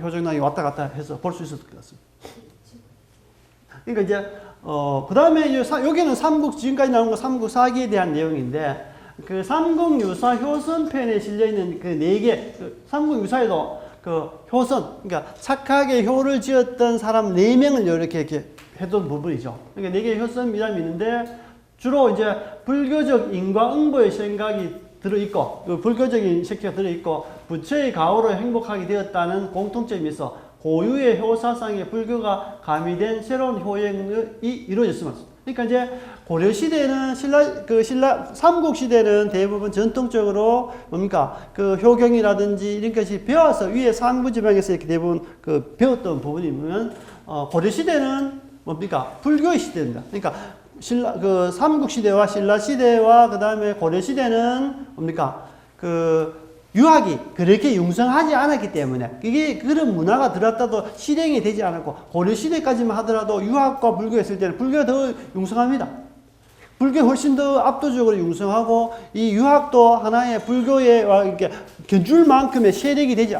효정당이 왔다 갔다 해서 볼 수 있었을 것 같습니다. 그러니까 이제 그 다음에 이제 여기는 삼국 지금까지 나온 거 삼국 사기에 대한 내용인데 그 삼국유사 효선편에 실려 있는 그 네 개 삼국유사에도 그 효선 그러니까 착하게 효를 지었던 사람 4명을 이렇게 해둔 부분이죠. 그러니까 4개의 효선이라는 있는데. 주로 이제 불교적 인과응보의 생각이 들어있고, 불교적인 색채가 들어있고, 부처의 가호로 행복하게 되었다는 공통점이 있어 고유의 효사상에 불교가 가미된 새로운 효행이 이루어졌습니다. 그러니까 이제 고려시대는 삼국시대는 대부분 전통적으로 뭡니까? 그 효경이라든지 이런 것이 배워서 위에 상부지방에서 이렇게 대부분 그 배웠던 부분이면, 고려시대는 뭡니까? 불교의 시대입니다. 그러니까 그 삼국시대와 신라시대와 그 다음에 고려시대는 뭡니까? 그 유학이 그렇게 융성하지 않았기 때문에 이게 그런 문화가 들어왔다도 실행이 되지 않았고 고려시대까지만 하더라도 유학과 불교 했을 때는 불교가 더 융성합니다. 불교가 훨씬 더 압도적으로 융성하고 이 유학도 하나의 불교에 이렇게 견줄 만큼의 세력이 되지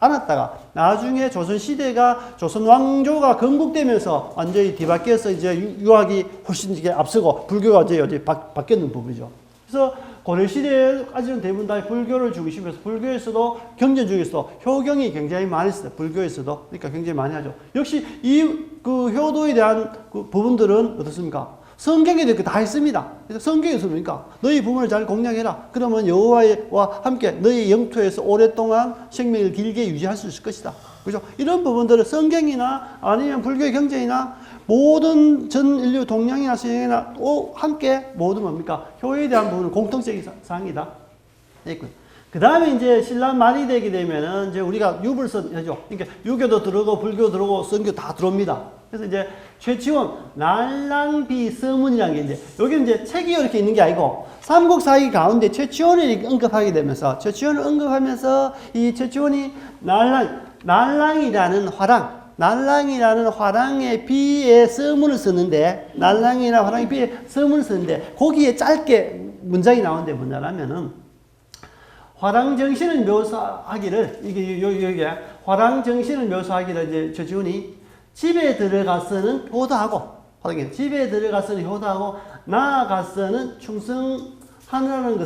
않았다가 나중에 조선시대가 조선 왕조가 건국되면서 완전히 뒤바뀌어서 이제 유학이 훨씬 이게 앞서고 불교가 이제 바뀌는 부분이죠. 그래서 고려시대까지는 대부분 다 불교를 중심으로 해서 불교에서도 경전 중에서도 효경이 굉장히 많이 있어요. 불교에서도. 그러니까 굉장히 많이 하죠. 역시 이 그 효도에 대한 그 부분들은 어떻습니까? 성경에 이렇게 다 있습니다. 그래서 성경에서 뭡니까? 너희 부모를 잘 공양해라. 그러면 여호와와 함께 너희 영토에서 오랫동안 생명을 길게 유지할 수 있을 것이다. 그죠? 이런 부분들은 성경이나 아니면 불교의 경전이나 모든 전 인류 동양이나 서양이나 함께 모두 뭡니까? 효에 대한 부분은 공통적인 사항이다. 그 다음에 이제 신라 말이 되게 되면은 이제 우리가 유불선 하죠. 그러니까 유교도 들어오고 불교 들어오고 성교 다 들어옵니다. 그래서 이제 최치원 난랑비서문이라는 게 이제 여기 이제 책이 이렇게 있는 게 아니고 삼국사기 가운데 최치원을 언급하게 되면서 최치원을 언급하면서 이 최치원이 난랑이라는 화랑의 비에 서문을 쓰는데 난랑이나 화랑의 비에 서문을 쓰는데 거기에 짧게 문장이 나오는데 뭐냐면은 화랑정신을 묘사하기를 이게 화랑정신을 묘사하기를 이제 최치원이 집에 들어가서는 효도하고 집에 들어가서는 효도하고 나아가서는 충성하라는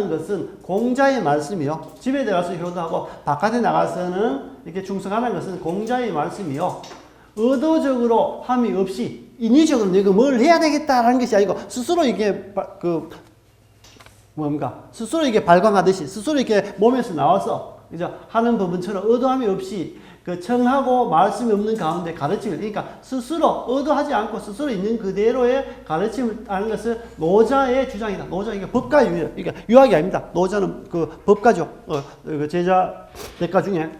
것은 공자의 말씀이요. 집에 들어가서 효도하고 바깥에 나가서는 이렇게 충성하라는 것은 공자의 말씀이요. 의도적으로 함이 없이 인위적으로 내가 뭘 해야 되겠다라는 것이 아니고 스스로 이게 스스로 이게 발광하듯이 스스로 이렇게 몸에서 나와서 이제 하는 부분처럼 의도함이 없이 그 청하고 말씀이 없는 가운데 가르침을 그러니까 스스로 의도하지 않고 스스로 있는 그대로의 가르침을 하는 것은 노자의 주장이다. 노자 이게 법가 유예 그러니까 유학이 아닙니다. 노자는 그 법가죠. 그 제자 대가 중에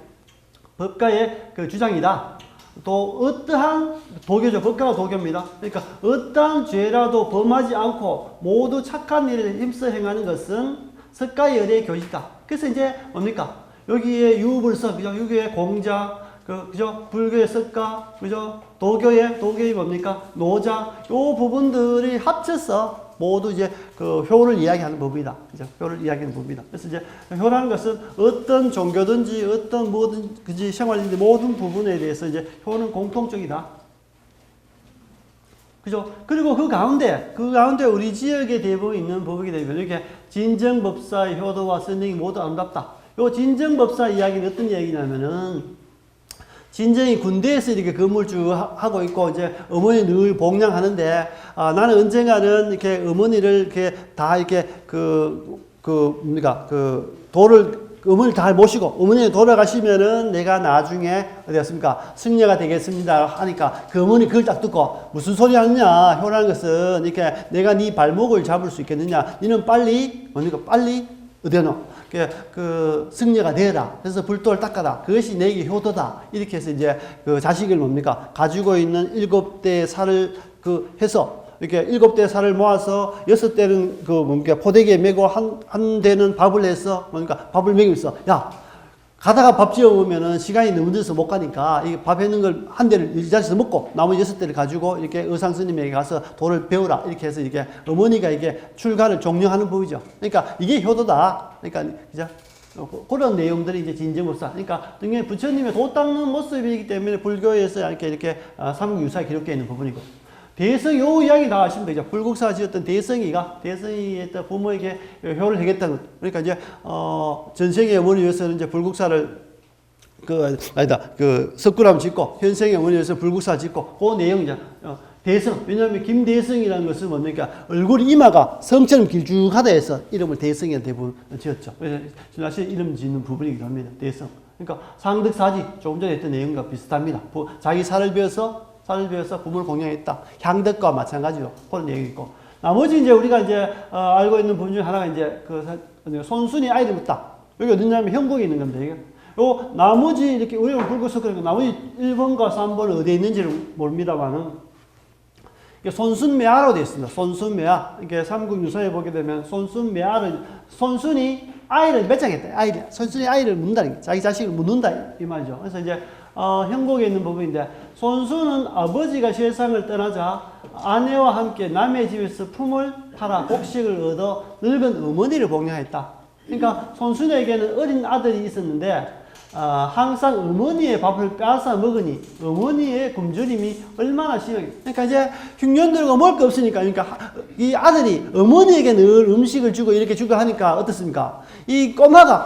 법가의 그 주장이다. 또 어떠한 도교죠. 법가가 도교입니다. 그러니까 어떠한 죄라도 범하지 않고 모두 착한 일을 힘써 행하는 것은 석가열의 교시다. 그래서 이제 뭡니까? 여기에 유불서, 그죠? 유교의 공자, 그죠? 불교의 석가, 그죠? 도교의 뭡니까? 노자, 요 부분들이 합쳐서 모두 이제 그 효를 이야기하는 법이다. 그죠? 효를 이야기하는 법이다. 그래서 이제 효라는 것은 어떤 종교든지 어떤 뭐든지 생활인지 모든 부분에 대해서 이제 효는 공통적이다. 그죠? 그리고 그 가운데 우리 지역에 대부분 있는 법이기 때문에 이렇게 진정법사의 효도와 선행이 모두 아름답다. 요 진정법사 이야기는 어떤 이야기냐면은 진정이 군대에서 이렇게 근무를 쭉 하고 있고, 이제 어머니 늘 복양하는데, 나는 언젠가는 이렇게 어머니를 이렇게 다 이렇게 어머니를 다 모시고, 어머니 돌아가시면은 내가 나중에, 어디였습니까? 승려가 되겠습니다. 하니까, 그 어머니 그걸 딱 듣고, 무슨 소리 하느냐? 효라는 것은, 이렇게 내가 네 발목을 잡을 수 있겠느냐? 너는 빨리, 어디노? 승려가 되어라. 그래서 불도를 닦아라. 그것이 내게 효도다. 이렇게 해서 이제 그 자식을 가지고 있는 7대의 살을 해서, 이렇게 7대의 살을 모아서 6대는 포대기에 메고 한 대는 밥을 해서, 밥을 먹이고 있어. 야, 가다가 밥 지어 오면은 시간이 너무 늦어서 못 가니까 이 밥 해놓은 걸 한 대를 이 자리에서 먹고 나머지 6대를 가지고 이렇게 의상 스님에게 가서 도를 배우라. 이렇게 해서 이렇게 어머니가 이게 출가를 종료하는 법이죠. 그러니까 이게 효도다. 그러니까, 그죠? 그런 내용들이 이제 진정법사. 그러니까 등에 부처님의 도 닦는 모습이기 때문에 불교에서 이렇게 삼국유사에 기록되어 있는 부분이고. 대성, 요 이야기 다 아시면 되죠. 불국사가 지었던 대성이의 어떤 부모에게 효를 하겠다는. 그러니까 이제, 전생의 어머니 위해서는 이제 불국사를, 석굴암 짓고, 현생의 어머니 위해서 불국사 짓고, 그 내용이죠. 대성. 왜냐하면 김대성이라는 것은 뭡니까? 얼굴 이마가 성처럼 길쭉하다 해서 이름을 대성이라는 대부분 지었죠. 그래서 사실 이름 짓는 부분이기도 합니다. 대성. 그러니까 상득사지, 조금 전에 했던 내용과 비슷합니다. 자기 살을 베어서 부모를 공양했다. 향덕과 마찬가지로 그런 얘기 있고. 나머지 이제 우리가 이제 알고 있는 부분 중에 하나가 이제 손순이 아이를 묻다. 여기 어디냐면 형국에 있는 겁니다. 이게. 요 나머지 이렇게 우리가 불고서 그러니까 나머지 1번과 3번은 어디에 있는지를 모릅니다만은 손순매화로 되어 있습니다. 손순매화. 이게 삼국유사에 보게 되면 손순매화를 손순이 아이를 매장했다. 손순이 아이를 묻는다. 자기 자식을 묻는다 이 말이죠. 그래서 이제 형국에 있는 부분인데 손수는 아버지가 세상을 떠나자 아내와 함께 남의 집에서 품을 팔아 곡식을 얻어 늙은 어머니를 복양했다. 그러니까 손순에게는 어린 아들이 있었는데 항상 어머니의 밥을 빼앗아 먹으니 어머니의 굶주림이 얼마나 심하게. 그러니까 이제 흉년들과 먹을 게 없으니까 이 아들이 어머니에게 늘 음식을 주고 이렇게 주고 하니까 어떻습니까? 이 꼬마가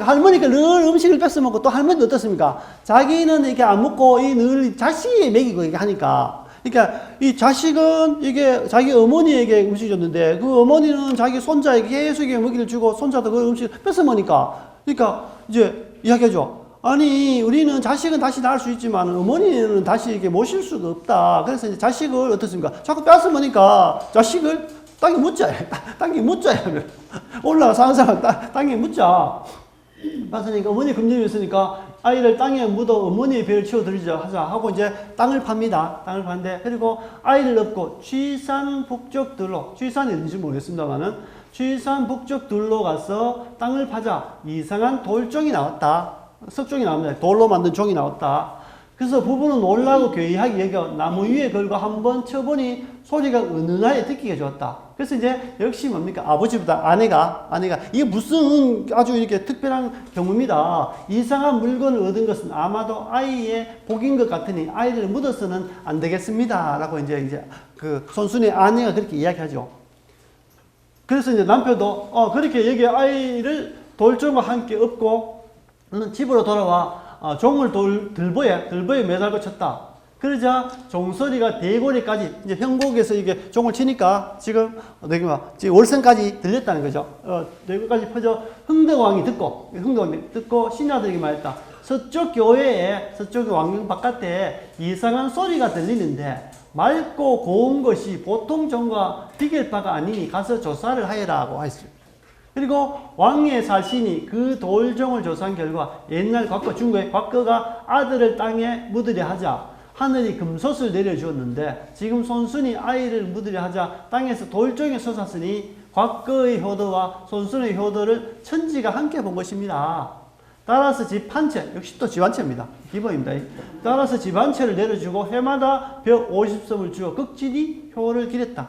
할머니가 늘 음식을 뺏어 먹고 또 할머니도 어떻습니까? 자기는 이렇게 안 먹고 이 늘 자식이 먹이고 이렇게 하니까. 그러니까 이 자식은 이게 자기 어머니에게 음식을 줬는데 그 어머니는 자기 손자에게 계속 먹이를 주고 손자도 그 음식을 뺏어 먹으니까. 그러니까 이제 이야기하죠. 아니, 우리는 자식은 다시 낳을 수 있지만 어머니는 다시 이렇게 모실 수가 없다. 그래서 이제 자식을 어떻습니까? 자꾸 뺏어 먹으니까 자식을 땅에 묻자. 땅에 묻자. 올라가서 항상 땅에 묻자. 그러니까 어머니 금전이 있으니까 아이를 땅에 묻어 어머니의 배를 치워드리자 하자 하고 이제 땅을 팝니다. 땅을 파는데 그리고 아이를 얻고 취산 북쪽들로 취산이 어딘지 모르겠습니다만은 취산 북쪽들로 가서 땅을 파자 이상한 돌종이 나왔다. 석종이 나옵니다. 돌로 만든 종이 나왔다. 그래서 부부는 놀라고 괴이하게 여겨 나무 위에 걸고 한번 쳐보니 소리가 은은하게 듣기가 좋았다. 그래서 이제 역시 뭡니까? 아버지보다 아내가 이게 무슨 아주 이렇게 특별한 경우입니다. 이상한 물건을 얻은 것은 아마도 아이의 복인 것 같으니 아이를 묻어서는 안 되겠습니다. 라고 이제 그 손순의 아내가 그렇게 이야기하죠. 그래서 이제 남편도 그렇게 여기 아이를 돌종과 함께 업고 집으로 돌아와 종을 들보에 매달고 쳤다. 그러자 종소리가 대고리까지 이제 형곡에서 이게 종을 치니까 지금 월성까지 들렸다는 거죠. 대고까지 퍼져 흥덕왕이 듣고 신하들에게 말했다. 서쪽 교회에 서쪽 왕궁 바깥에 이상한 소리가 들리는데 맑고 고운 것이 보통 종과 비길 바가 아니니 가서 조사를 하여라고 했습니다. 그리고 왕의 사신이 그 돌종을 조사한 결과 옛날 중국의 곽거가 아들을 땅에 묻으려 하자 하늘이 금솥을 내려주었는데 지금 손순이 아이를 묻으려 하자 땅에서 돌종이 솟았으니 곽거의 효도와 손순의 효도를 천지가 함께 본 것입니다. 따라서 집 한 채, 역시 또 집 한 채입니다. 기본입니다. 따라서 집 한 채를 내려주고 해마다 벽 50섬을 주어 극진히 효를 기렸다.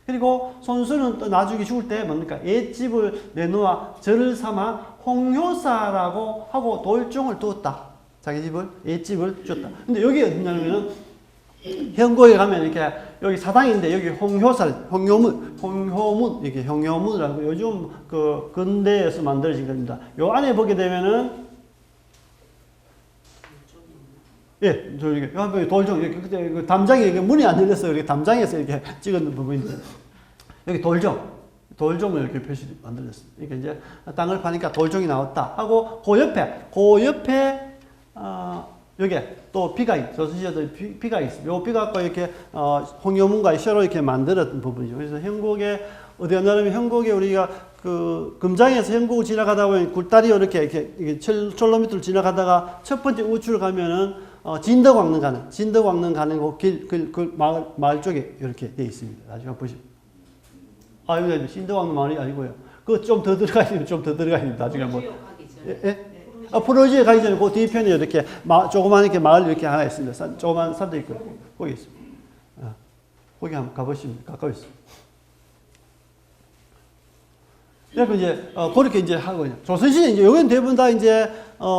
그리고 손수는 또 나중에 죽을 때 뭡니까? 옛집을 내놓아 절을 삼아 홍효사라고 하고 돌종을 두었다. 자기 집을, 옛집을 줬다. 근데 여기 어디냐면은 현고에 가면 이렇게 여기 사당인데 여기 홍효문, 이게 홍효문이라고 요즘 그 근대에서 만들어진 겁니다. 요 안에 보게 되면은 예, 저 이렇게 한번 돌정 이렇게 그때 그 담장에 이게 문이 안 열려서 이렇게 담장에서 이렇게 찍은 부분인데 여기 돌정을 이렇게 표시 만들었습니다. 이게 이제 땅을 파니까 돌정이 나왔다 하고 그 옆에 여기에 또 비가 조선시대 비가 있습니다. 요 비가 갖고 이렇게 홍요문과 쇠로 이렇게 만들었던 부분이죠. 그래서 형곡에 어디 나라면 형곡에 우리가 그 금장에서 형곡 지나가다 보면 굴다리 이렇게 철로 밑으로 지나가다가 첫 번째 우측을 가면은 진덕왕릉 가는 그 마을 쪽에 이렇게 되어 있습니다. 나중에 한번 보시면. 여기 진덕왕릉 마을이 아니고요. 그거 좀 더 들어가야 됩니다. 나중에 한번. 예? 프로지에 가기 전에 그 뒤편에 이렇게 조그만 이렇게 마을 이렇게 하나 있습니다. 조그만 산도 있고 거기 있습니다. 거기 한번 가보시면 가까이 있습니다. 그래서 이제 그렇게 이제 하거든요. 조선시대 이제 여기는 대부분 다 이제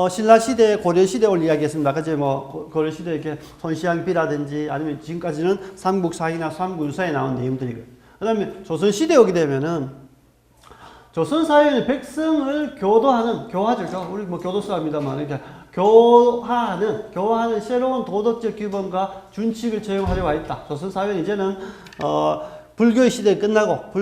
신라시대, 고려시대 올 이야기했습니다. 그제 뭐 고려시대 이렇게 손시향비라든지 아니면 지금까지는 삼국사기나 삼국유사에 나온 내용들이고요. 그다음에 조선시대 오게 되면은 조선사회는 백성을 교화죠. 우리 뭐 교도소 합니다만, 이렇게 교화하는 새로운 도덕적 기본과 준칙을 적용하려고 했다. 조선사회는 이제는, 불교의 시대 끝나고,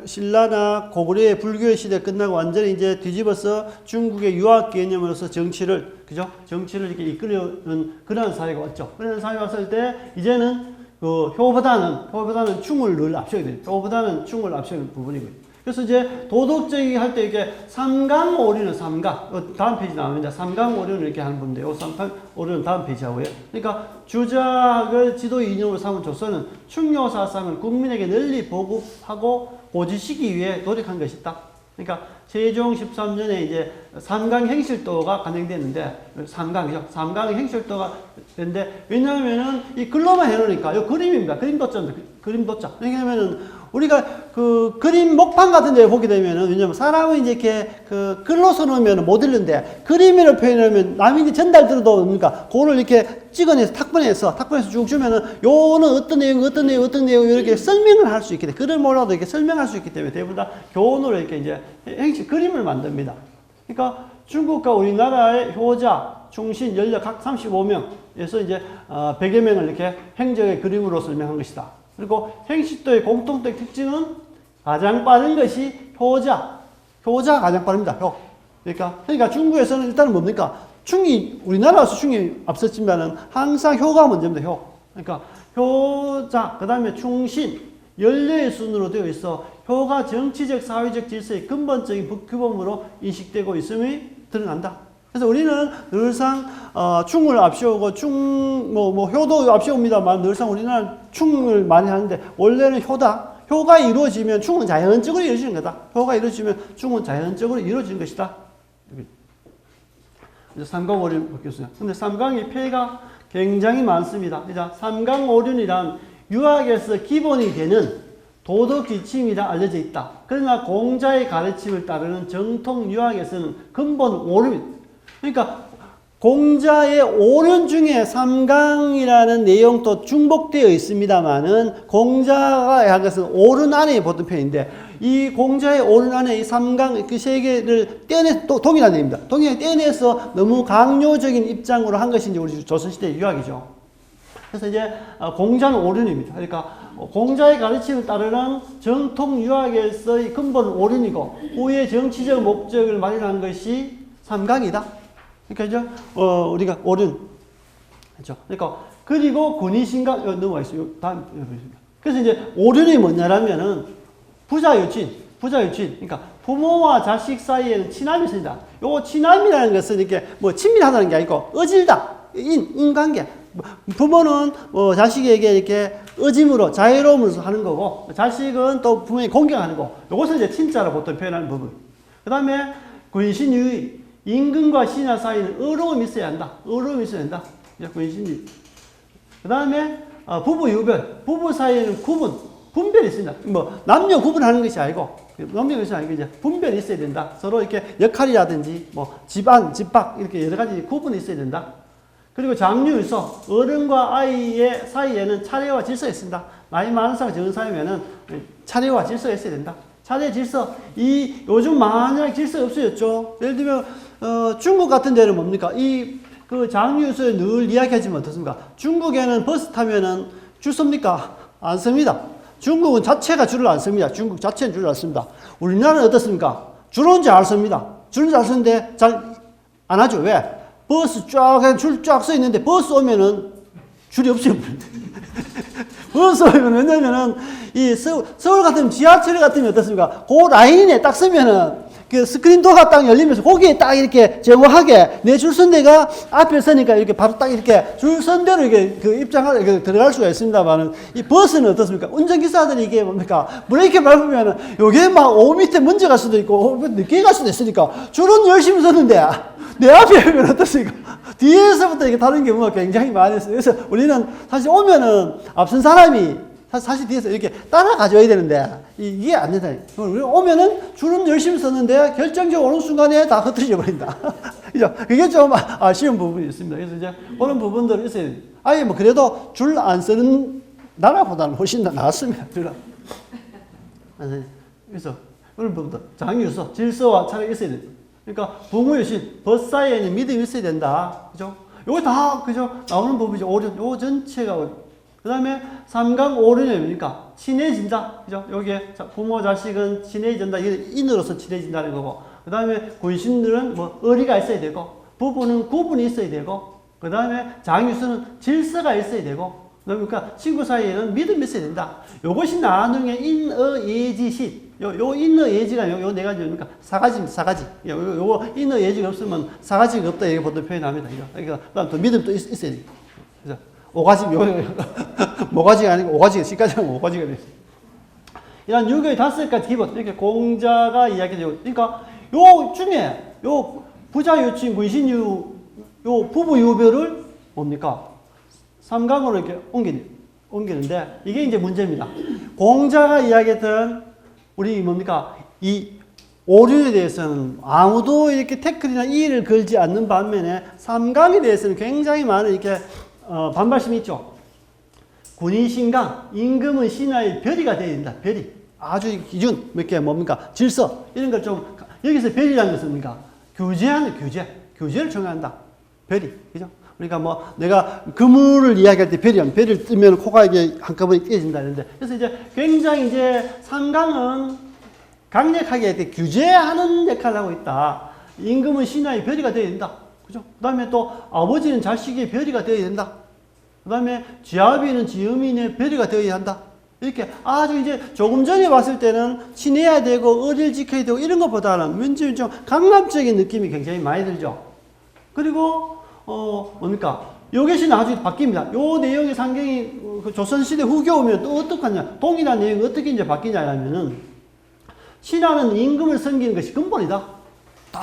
신라나 고구려의 불교의 시대 끝나고 완전히 이제 뒤집어서 중국의 유학 개념으로서 정치를 이렇게 이끌어는 그런 사회가 왔죠. 그런 사회가 왔을 때, 이제는 효보다는 충을 늘 앞서게 돼요. 효보다는 충을 앞서는 부분이고요. 그래서 이제 도덕적이 할 때 이렇게 삼강오륜은 다음 페이지 나옵니다. 삼강오륜을 이렇게 하는 분인데요. 삼강오륜은 다음 페이지 하고요. 그러니까 주작을 지도 이념으로 삼은 조선은 충효사상을 국민에게 널리 보급하고 고지시키기 위해 노력한 것이다. 그러니까 세종 13년에 이제 삼강행실도가 간행됐는데, 삼강행실도가 됐는데, 왜냐하면은 이 글로만 해놓으니까, 이 그림입니다. 그림도자. 왜냐하면은 우리가 그 그림 목판 같은 데 보게 되면은, 왜냐면 사람은 이제 이렇게 그 글로 써놓으면 못 읽는데, 그림으로 표현하면 남이 이제 전달 들어도 뭡니까? 그거를 이렇게 찍어내서 탁본에서 쭉 주면은, 요는 어떤 내용, 이렇게 설명을 할 수 있게 돼. 글을 몰라도 이렇게 설명할 수 있기 때문에 대부분 다 교훈으로 이렇게 이제 그림을 만듭니다. 그러니까 중국과 우리나라의 효자, 충신, 연력 각 35명에서 이제 100여 명을 이렇게 행적의 그림으로 설명한 것이다. 그리고 행식도의 공통적 특징은 가장 빠른 것이 효자가 가장 빠릅니다. 그러니까 중국에서는 일단은 뭡니까? 우리나라에서 충이 앞섰지만은 항상 효가 먼저입니다. 그러니까 효자, 그 다음에 충신, 연료의 순으로 되어 있어 효가 정치적, 사회적 질서의 근본적인 규범으로 인식되고 있음이 드러난다. 그래서 우리는 늘상 충을 앞세우고 효도 앞세웁니다만 늘상 우리나라는 충을 많이 하는데 원래는 효가 이루어지면 충은 자연적으로 이루어지는 거다. 효가 이루어지면 충은 자연적으로 이루어지는 것이다. 이제 삼강오륜 보겠습니다. 근데 삼강의 폐가 굉장히 많습니다. 삼강오륜이란 유학에서 기본이 되는 도덕 지침이라 알려져 있다. 그러나 공자의 가르침을 따르는 정통 유학에서는 근본 오륜, 그러니까 공자의 오륜 중에 삼강이라는 내용도 중복되어 있습니다만은 공자가 한 것은 오륜 안에 보통 표현인데, 이 공자의 오륜 안에 이 삼강 그 세 개를 또 동일한 내용입니다. 떼내서 너무 강요적인 입장으로 한 것이 이제 우리 조선시대 유학이죠. 그래서 이제 공자는 오륜입니다. 그러니까 공자의 가르침을 따르는 정통 유학에서의 근본 오륜이고, 후의 정치적 목적을 마련한 것이 삼강이다. 그러니까 우리가 오륜 그렇죠. 그러니까 그리고 군의신강 넘어가 있어요. 다음 보겠습니다. 그래서 이제 오륜이 뭐냐라면은 부자유친. 그러니까 부모와 자식 사이에는 친함이 있습니다. 요 친함이라는 것은 이렇게 뭐 친밀하다는 게 아니고 어질다. 인관계. 부모는 자식에게 이렇게 어짐으로 자유로움으로 하는 거고, 자식은 또 부모에 공경하는 거. 요것을 이제 친자로 보통 표현하는 부분. 그 다음에 군신유의. 임금과 신하 사이는 의로움이 있어야 한다. 군신유의. 그 다음에 부부유별. 부부 사이에는 분별이 있습니다. 남녀 구분하는 것이 아니고, 이제 분별이 있어야 된다. 서로 이렇게 역할이라든지, 집안, 집밖, 이렇게 여러 가지 구분이 있어야 된다. 그리고 장유일서, 어른과 아이의 사이에는 차례와 질서가 있습니다. 나이 많은 사람, 적은 사람이면은 차례와 질서가 있어야 된다. 차례 질서, 요즘 만약 질서 없어졌죠. 예를 들면, 중국 같은 데는 뭡니까? 그 장유서에 늘 이야기하지만 어떻습니까? 중국에는 버스 타면은 줄 섭니까? 안 섭니다. 중국은 자체가 줄을 안 씁니다. 중국 자체는 줄을 안 씁니다. 우리나라는 어떻습니까? 줄은 잘 씁니다. 줄은 잘 쓰는데 잘 안 하죠. 왜? 버스 줄 쫙 서 있는데 버스 오면은 줄이 없어요. 버스 오면 왜냐면은 이 서울 같으면 지하철 같으면 어떻습니까? 그 라인에 딱 서면은 그 스크린 도어가 딱 열리면서 거기에 딱 이렇게 정확하게 내 줄 선 데가 앞에 서니까 이렇게 바로 딱 이렇게 줄 선 대로 이게 그 입장을 들어갈 수가 있습니다만은 이 버스는 어떻습니까? 운전기사들이 이게 뭡니까? 브레이크 밟으면은 요게 막 5m 먼저 갈 수도 있고 늦게 갈 수도 있으니까 줄은 열심히 섰는데 내 앞에 오면 어떻습니까? 뒤에서부터 이게 다른 경우가 굉장히 많이 있어요. 그래서 우리는 사실 오면은 앞선 사람이 사실 뒤에서 이렇게 따라가줘야 되는데 이게 안 된다. 우리 오면은 줄은 열심히 섰는데 결정적으로 오는 순간에 다 흩어져 버린다. 그죠? 그게 좀 아쉬운 부분이 있습니다. 그래서 이제 그런 부분들이 있어야 돼요. 아예 뭐 그래도 줄 안 쓰는 나라보다는 훨씬 더 나았습니다. 그래서 그런 부분들 장유서, 질서와 차례가 있어야 돼요. 그러니까 부모유신, 벗사에는 믿음이 있어야 된다. 그죠? 요거 다 그죠? 나오는 부분이죠. 오륜, 요 전체가. 그 다음에 삼강 오륜이 뭡니까? 친해진다. 그죠? 여기에 부모, 자식은 친해진다. 이게 인으로서 친해진다는 거고. 그 다음에 군신들은 뭐 의리가 있어야 되고, 부부는 구분이 있어야 되고, 그 다음에 장유수는 질서가 있어야 되고, 그러니까 친구 사이에는 믿음이 있어야 된다. 요것이 나중에 인어예지시. 요 인어예지가 요 네 가지입니까? 사가지입니다. 사가지. 요거 인어예지가 없으면 사가지가 없다. 이렇게 보통 표현합니다. 그러니까 또 믿음도 있어야 돼요. 그래서 오가지, 모가지가 아니고 오가지가, 시까지는 오가지가 됐어요. 이런 유교의 5가지 기본, 이렇게 공자가 이야기되고, 그러니까 요 중에, 요 부자 유친, 군신유, 요 부부 유별을 뭡니까? 삼강으로 이렇게 옮기는데, 이게 이제 문제입니다. 공자가 이야기했던, 우리 뭡니까? 이 오륜에 대해서는 아무도 이렇게 태클이나 이의를 걸지 않는 반면에, 삼강에 대해서는 굉장히 많은 이렇게 반발심이 있죠. 군인 신강, 임금은 신하의 별이가 되어야 된다. 별이. 아주 기준, 이렇게 뭡니까? 질서, 이런 걸 좀, 여기서 별이라는 것은 뭡니까? 규제하는 규제를 정한다. 별이. 그죠? 그러니까 뭐, 내가 그물을 이야기할 때 별을 뜨면 코가 이게 한꺼번에 띄어진다. 이런데. 그래서 이제 굉장히 이제 상강은 강력하게 이렇게 규제하는 역할을 하고 있다. 임금은 신하의 별이가 되어야 된다. 그죠? 그 다음에 또 아버지는 자식의 별이가 되어야 된다. 그 다음에 지아비는 지음인의 별이가 되어야 한다. 이렇게 아주 이제 조금 전에 봤을 때는 친해야 되고 의리를 지켜야 되고 이런 것보다는 왠지 좀 강압적인 느낌이 굉장히 많이 들죠. 그리고 뭡니까? 요것이 나중에 바뀝니다. 요 내용의 상경이 조선시대 후교 오면 또 어떡하냐? 동일한 내용이 어떻게 이제 바뀌냐면은 신하는 임금을 섬기는 것이 근본이다.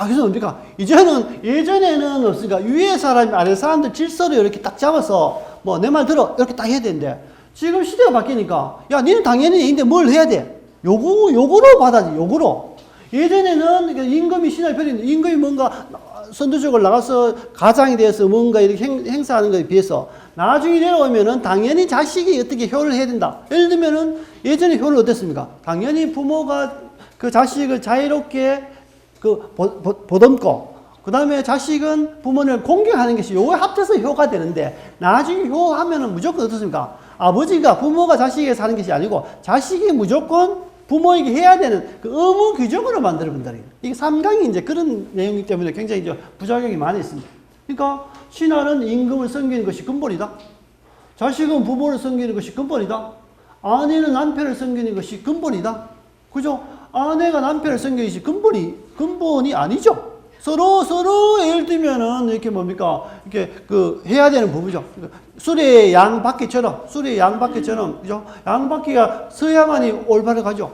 그래서 뭡니까? 예전에는 없으니까 위에 사람이 아래 사람들 질서를 이렇게 딱 잡아서 뭐 내 말 들어 이렇게 딱 해야 되는데 지금 시대가 바뀌니까 야 니는 당연히 얘인데 뭘 해야 돼? 요구로 받아지 요구로. 예전에는 임금이 신하의 편인데 임금이 뭔가 선두적으로 나가서 가장에 대해서 뭔가 이렇게 행사하는 것에 비해서 나중에 내려오면은 당연히 자식이 어떻게 효를 해야 된다. 예를 들면은 예전에 효를 어땠습니까? 당연히 부모가 그 자식을 자유롭게 보듬고, 그 다음에 자식은 부모를 공경하는 것이 요거 합쳐서 효가 되는데, 나중에 효 하면은 무조건 어떻습니까? 아버지가 부모가 자식에게 사는 것이 아니고, 자식이 무조건 부모에게 해야 되는 그 의무 규정으로 만들어본다. 이게 삼강이 이제 그런 내용이기 때문에 굉장히 이제 부작용이 많이 있습니다. 그러니까, 신하는 임금을 섬기는 것이 근본이다. 자식은 부모를 섬기는 것이 근본이다. 아내는 남편을 섬기는 것이 근본이다. 그죠? 아내가 남편을 섬기는 것이 근본이 아니죠. 서로 예를 들면은 이렇게 뭡니까? 이렇게 해야 되는 부분이죠. 수레의 양바퀴처럼, 그죠? 양바퀴가 서야만이 올바르게 가죠.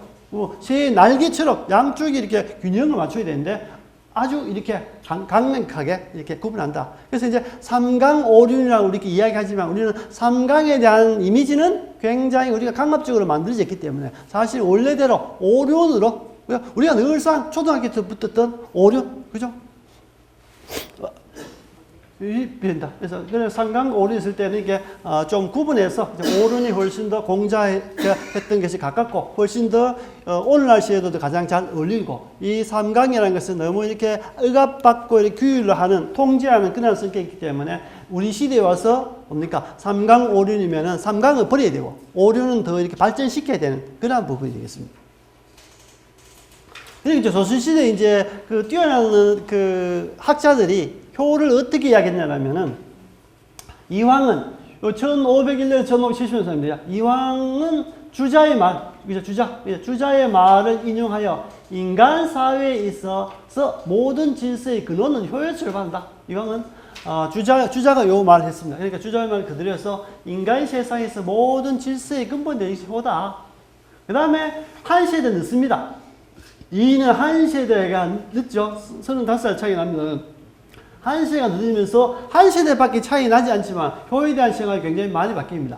새의 날개처럼 양쪽이 이렇게 균형을 맞춰야 되는데 아주 이렇게 강력하게 이렇게 구분한다. 그래서 이제 삼강오륜이라고 이렇게 이야기하지만 우리는 삼강에 대한 이미지는 굉장히 우리가 강압적으로 만들어졌기 때문에 사실 원래대로 오륜으로 우리가 늘상 초등학교 때 붙었던 오륜, 그죠? 변다. 그래서 삼강과 오륜이 있을 때는 이게 좀 구분해서 오륜이 훨씬 더 공자했던 것이 가깝고 훨씬 더 오늘 날씨에도 가장 잘 어울리고 이 삼강이라는 것은 너무 이렇게 억압받고 이렇게 규율을 하는 통제하는 그런 성격이 있기 때문에 우리 시대에 와서 뭡니까 삼강 오륜이면은 삼강을 버려야 되고 오륜은 더 이렇게 발전시켜야 되는 그런 부분이 되겠습니다. 그리고 이제 조선시대 이제 그 뛰어나는 그 학자들이 효를 어떻게 이야기했냐면은 이황은 1501년 1570년입니다. 이황은 주자의 말, 그죠? 주자의 말을 인용하여 인간 사회에 있어서 모든 질서의 근원은 효에 출발한다. 이황은 주자가 요 말을 했습니다. 그러니까 주자의 말 그대로 해서 인간 세상에서 모든 질서의 근본이 효다. 그 다음에 한 세대 늦습니다. 이는 한 세대가 늦죠. 35살 차이 납니다. 한 세대가 늦으면서 한 세대밖에 차이 나지 않지만 효에 대한 생각이 굉장히 많이 바뀝니다.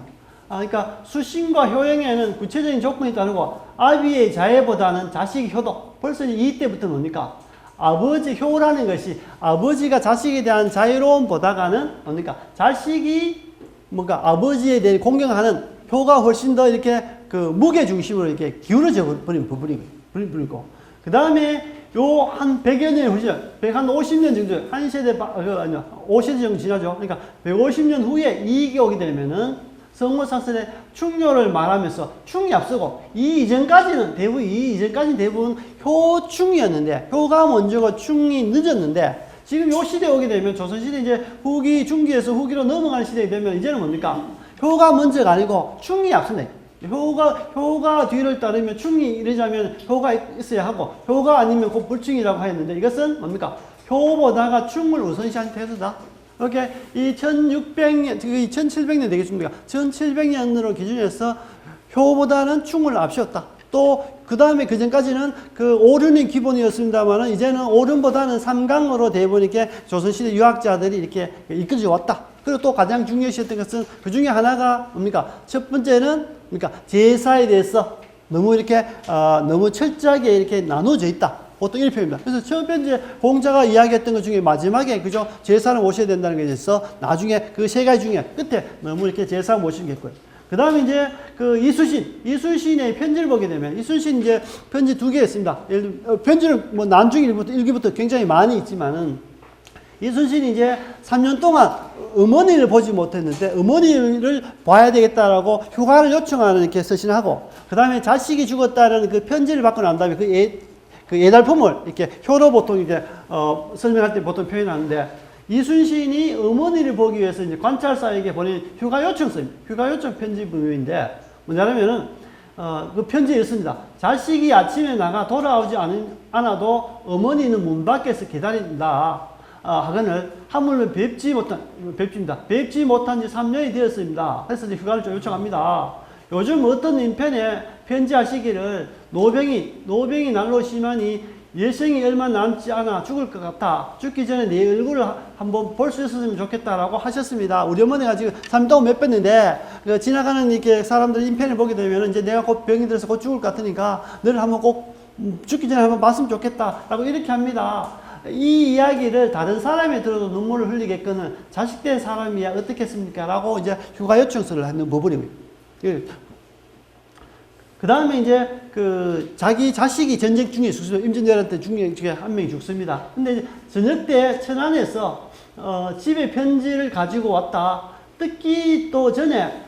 그러니까 수신과 효행에는 구체적인 조건이 따르고 아비의 자애보다는 자식의 효도. 벌써 이때부터 뭡니까? 아버지 효라는 것이 아버지가 자식에 대한 자유로움보다가는 뭡니까? 자식이 뭔가 아버지에 대해 공경하는 효가 훨씬 더 이렇게 그 무게 중심으로 이렇게 기울어져 버린 부분이고 그 다음에 요 한 100여 년 후죠. 한 50년 정도, 한 세대, 5세대 정도 지나죠. 그러니까 150년 후에 이익이 오게 되면은 성모사설의 충효를 말하면서 충이 앞서고 이 이전까지는 대부분 효충이었는데 효가 먼저고 충이 늦었는데 지금 요 시대에 오게 되면 조선시대 이제 후기, 중기에서 후기로 넘어가는 시대에 되면 이제는 뭡니까? 효가 먼저가 아니고 충이 앞선다. 효가 뒤를 따르면 충이 이러자면 효가 있어야 하고 효가 아니면 곧 불충이라고 하였는데 이것은 뭡니까? 효보다가 충을 우선시한 태도다. 이렇게 이 1600년, 1700년 되겠습니까? 1700년으로 기준해서 효보다는 충을 앞세웠다. 또 그 다음에 그 전까지는 그 오륜이 기본이었습니다만은 이제는 오륜보다는 삼강으로 대부분 이렇게 조선시대 유학자들이 이렇게 이끌어져 왔다. 그리고 또 가장 중요시했던 것은 그 중에 하나가 뭡니까? 첫 번째는 그러니까 제사에 대해서 너무 이렇게 너무 철저하게 이렇게 나눠져 있다. 보통 이런 표현입니다. 그래서 처음에 이제 공자가 이야기했던 것 중에 마지막에 그죠? 제사를 모셔야 된다는 게 있어. 나중에 그 세 가지 중에 끝에 너무 이렇게 제사 모시는 게 있고요. 그 다음에 이제 그 이순신의 편지를 보게 되면 이순신 이제 편지 2개 있습니다. 편지는 뭐 난중 일기부터 굉장히 많이 있지만은 이순신이 이제 3년 동안 어머니를 보지 못했는데 어머니를 봐야 되겠다라고 휴가를 요청하는 이렇게 서신하고 그 다음에 자식이 죽었다는 그 편지를 받고 난 다음에 그 예달품을 이렇게 효로 보통 이제 설명할 때 보통 표현하는데 이순신이 어머니를 보기 위해서 이제 관찰사에게 보낸 휴가 요청서입니다. 휴가 요청 편지문인데 뭐냐면은 그 편지에 있습니다. 자식이 아침에 나가 돌아오지 않아도 어머니는 문 밖에서 기다린다. 하거늘 하물며 뵙지 못한 지 3년이 되었습니다. 그래서 이제 휴가를 좀 요청합니다. 요즘 어떤 인편에 편지하시기를 노병이 날로 심하니 예생이 얼마 남지 않아 죽을 것 같아. 죽기 전에 내 얼굴을 한번 볼 수 있었으면 좋겠다라고 하셨습니다. 우리 어머니가 지금 3년 동안 몇 뺐는데 지나가는 이렇게 사람들 인편을 보게 되면 이제 내가 곧 병이 들어서 곧 죽을 것 같으니까 너를 한번 꼭 죽기 전에 한번 봤으면 좋겠다라고 이렇게 합니다. 이 이야기를 다른 사람이 들어도 눈물을 흘리게끔은 자식된 사람이야 어떻겠습니까? 라고 이제 휴가 요청서를 하는 부분입니다. 그 다음에 이제 그 자기 자식이 전쟁 중에 죽습니다. 임진왜란 중에 한 명이 죽습니다. 근데 이제 저녁 때 천안에서 집에 편지를 가지고 왔다. 뜯기도 전에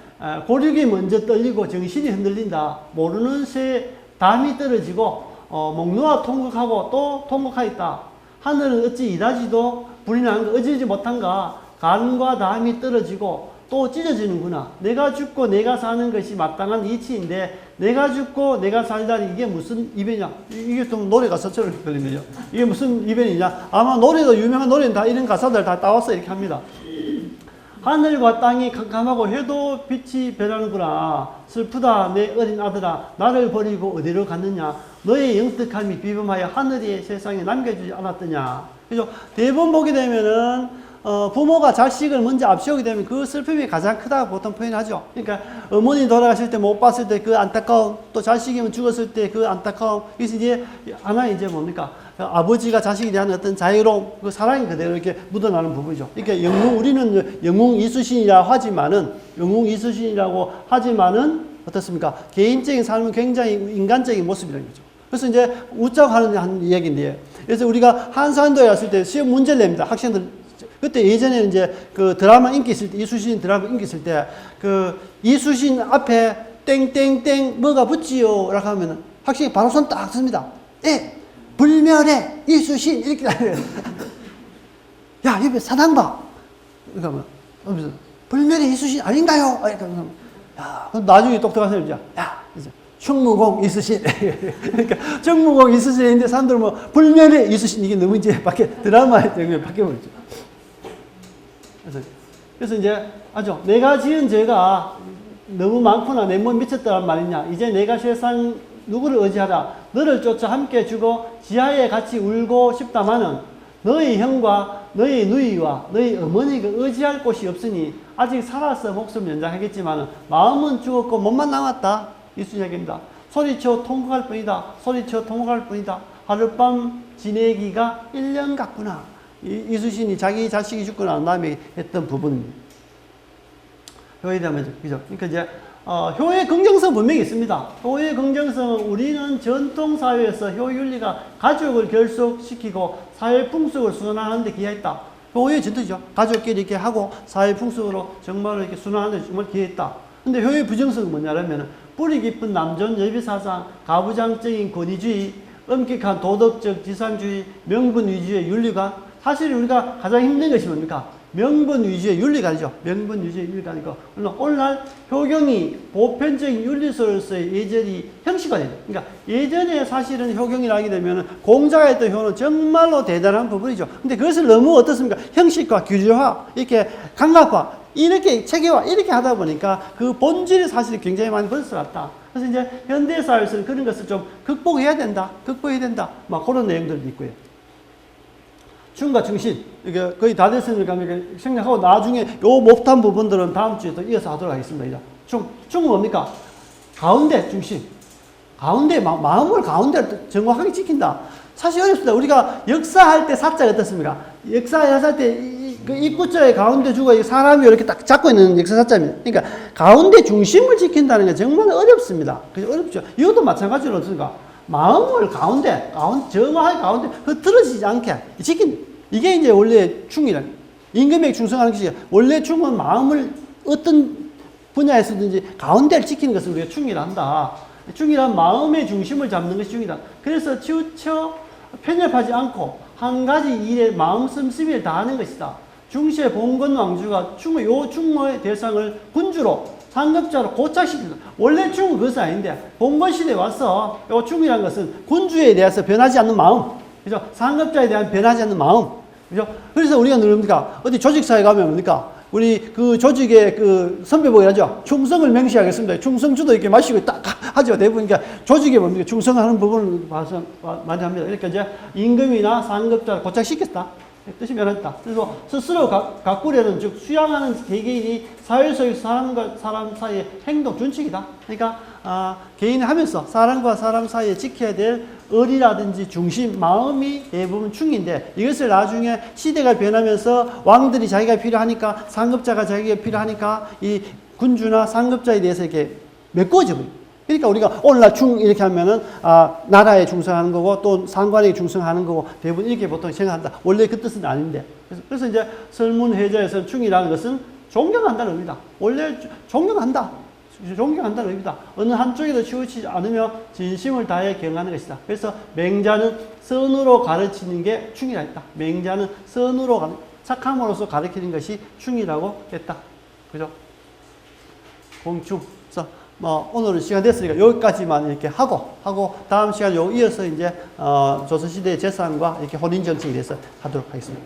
고륙이 먼저 떨리고 정신이 흔들린다. 모르는 새 담이 떨어지고 목 놓아 통곡하고 또 통곡하였다. 하늘은 어찌 이다지도 불이 나는 거 어찌지 못한가. 간과 담이 떨어지고 또 찢어지는구나. 내가 죽고 내가 사는 것이 마땅한 이치인데 내가 죽고 내가 살다니 이게 무슨 이변이냐. 이게 좀 노래 가사처럼 들리네요. 이게 무슨 이변이냐. 아마 노래도 유명한 노래는 다 이런 가사들 다 따와서 이렇게 합니다. 하늘과 땅이 캄캄하고 해도 빛이 변하는구나. 슬프다 내 어린 아들아 나를 버리고 어디로 갔느냐. 너의 영특함이 비범하여 하늘이 세상에 남겨주지 않았더냐. 그죠? 대부분 보게 되면은 부모가 자식을 먼저 앞세우게 되면 그 슬픔이 가장 크다고 보통 표현하죠. 그러니까 어머니 돌아가실 때 못 봤을 때 그 안타까움, 또 자식이면 죽었을 때 그 안타까움. 그래서 이제 하나 이제 뭡니까? 아버지가 자식에 대한 어떤 자유로움, 그 사랑이 그대로 이렇게 묻어나는 부분이죠. 그러니까 우리는 영웅 이수신이라 영웅 이수신이라고 하지만은 어떻습니까? 개인적인 삶은 굉장히 인간적인 모습이라는 거죠. 그래서 이제 웃자고 하는 이야기인데, 그래서 우리가 한산도에 왔을 때 시험 문제를 냅니다. 학생들. 그때 예전에는 이제 그 드라마 인기 있을 때, 이수신 드라마 인기 있을 때, 그 이수신 앞에 땡땡땡 뭐가 붙지요? 라고 하면은 학생이 바로 손 딱 씁니다. 예! 불멸의 이수신! 이렇게 하면 야, 옆에 사당 봐! 그러니까 뭐, 불멸의 이수신 아닌가요? 이렇게 하면 야, 그럼 나중에 똑똑한 사람이 야, 이제 충무공 이수신. 그러니까 충무공 이수신인데 사람들은 뭐 불멸의 이수신 이게 너무 이제 드라마에 때문에 바뀌어버렸죠. 그래서 이제 내가 지은 죄가 너무 많구나, 내 몸 미쳤다란 말이냐. 이제 내가 세상 누구를 의지하라. 너를 쫓아 함께 죽어 지하에 같이 울고 싶다마는 너희 형과 너희 누이와 너희 어머니가 의지할 곳이 없으니 아직 살아서 목숨 연장하겠지만 마음은 죽었고 몸만 남았다. 이수 이야기입니다. 소리쳐 통곡할 뿐이다. 소리쳐 통곡할 뿐이다. 하룻밤 지내기가 1년 같구나. 이수신이 자기 자식이 죽고 난 다음에 했던 부분입니다. 효에 대한 그죠? 그러니까 이제 효의 긍정성 분명히 있습니다. 효의 긍정성은 우리는 전통사회에서 효윤리가 가족을 결속시키고 사회 풍속을 순환하는 데 기여했다. 효의 전통이죠. 가족끼리 이렇게 하고 사회 풍속으로 정말 이렇게 순환하는 데 정말 기여했다. 근데 효의 부정성은 뭐냐면 뿌리 깊은 남존 여비사상, 가부장적인 권위주의, 엄격한 도덕적 지상주의, 명분 위주의 윤리관. 사실 우리가 가장 힘든 것이 뭡니까? 명분 위주의 윤리관이죠. 명분 위주의 윤리관이고, 오늘날 효경이 보편적인 윤리서로서의 예절이 형식화되죠. 그러니까 예전에 사실은 효경이라 하게 되면 공자가 했던 효는 정말로 대단한 부분이죠. 근데 그것을 너무 어떻습니까? 형식화, 규제화, 이렇게 강압화, 이렇게 체계화, 이렇게 하다 보니까 그 본질이 사실 굉장히 많이 벗어났다. 그래서 이제 현대사회에서는 그런 것을 좀 극복해야 된다. 막 그런 내용들도 있고요. 충과 충신, 이게 거의 다 됐으니까 생략하고 나중에 요 못한 부분들은 다음 주에 또 이어서 하도록 하겠습니다. 충은 뭡니까? 가운데 중심. 가운데, 마음을 가운데 정확하게 지킨다. 사실 어렵습니다. 우리가 역사할 때 사자가 어떻습니까? 역사할 때 그 입구자의 가운데 주고 사람이 이렇게 딱 잡고 있는 역사 사자입니다. 그러니까 가운데 중심을 지킨다는 게 정말 어렵습니다. 그죠? 어렵죠. 이것도 마찬가지로 어떻습니까? 마음을 가운데 정확하게 가운데 흐트러지지 않게 지킨. 이게 이제 원래 충이란. 임금에게 충성하는 것이 원래 충은 마음을 어떤 분야에서든지 가운데를 지키는 것을 우리가 충이라 한다. 충이란 마음의 중심을 잡는 것이 충이다. 그래서 치우쳐 편협하지 않고 한 가지 일에 마음 씀씀이를 다하는 것이다. 중시의 봉건 왕주가 요 충의 대상을 군주로 상급자로 고착시킨다. 원래 충은 그것은 아닌데 봉건 시대에 와서 요 충이라는 것은 군주에 대해서 변하지 않는 마음, 그죠? 상급자에 대한 변하지 않는 마음, 그죠? 그래서 우리가 뭡니까? 어디 조직사에 가면 뭡니까? 우리 그 조직의 그 선배보기 하죠. 충성을 명시하겠습니다. 충성주도 이렇게 마시고 딱 하죠. 대부분 그러니까 조직에 뭡니까? 충성하는 부분을 봐서 많이 합니다. 그러니까 이제 임금이나 상급자를 고착시켰다. 뜻이 변했다. 그래서 스스로 가꾸려는, 즉 수양하는 개개인이 사회 속의 사람과 사람 사이의 행동 준칙이다. 그러니까 개인이 하면서 사람과 사람 사이에 지켜야 될 의리라든지 중심, 마음이 대부분 충인데, 이것을 나중에 시대가 변하면서 왕들이 자기가 필요하니까, 상급자가 자기가 필요하니까 이 군주나 상급자에 대해서 이렇게 메꿔져 버립니다. 그러니까 우리가 오늘날 충 이렇게 하면은 나라에 충성하는 거고 또 상관에게 충성하는 거고 대부분 이렇게 보통 생각한다. 원래 그 뜻은 아닌데. 그래서 이제 설문회자에서 충이라는 것은 존경한다는 의미다. 원래 존경한다는 의미다. 어느 한쪽에도 치우치지 않으며 진심을 다해 경하는 것이다. 그래서 맹자는 선으로 가르치는 게 충이라 했다. 맹자는 선으로 착함으로써 가르치는 것이 충이라고 했다. 그죠? 공충. 그래서 오늘은 시간 됐으니까 여기까지만 이렇게 하고 다음 시간 이어서 이제 조선시대의 재산과 이렇게 혼인정책에 대해서 하도록 하겠습니다.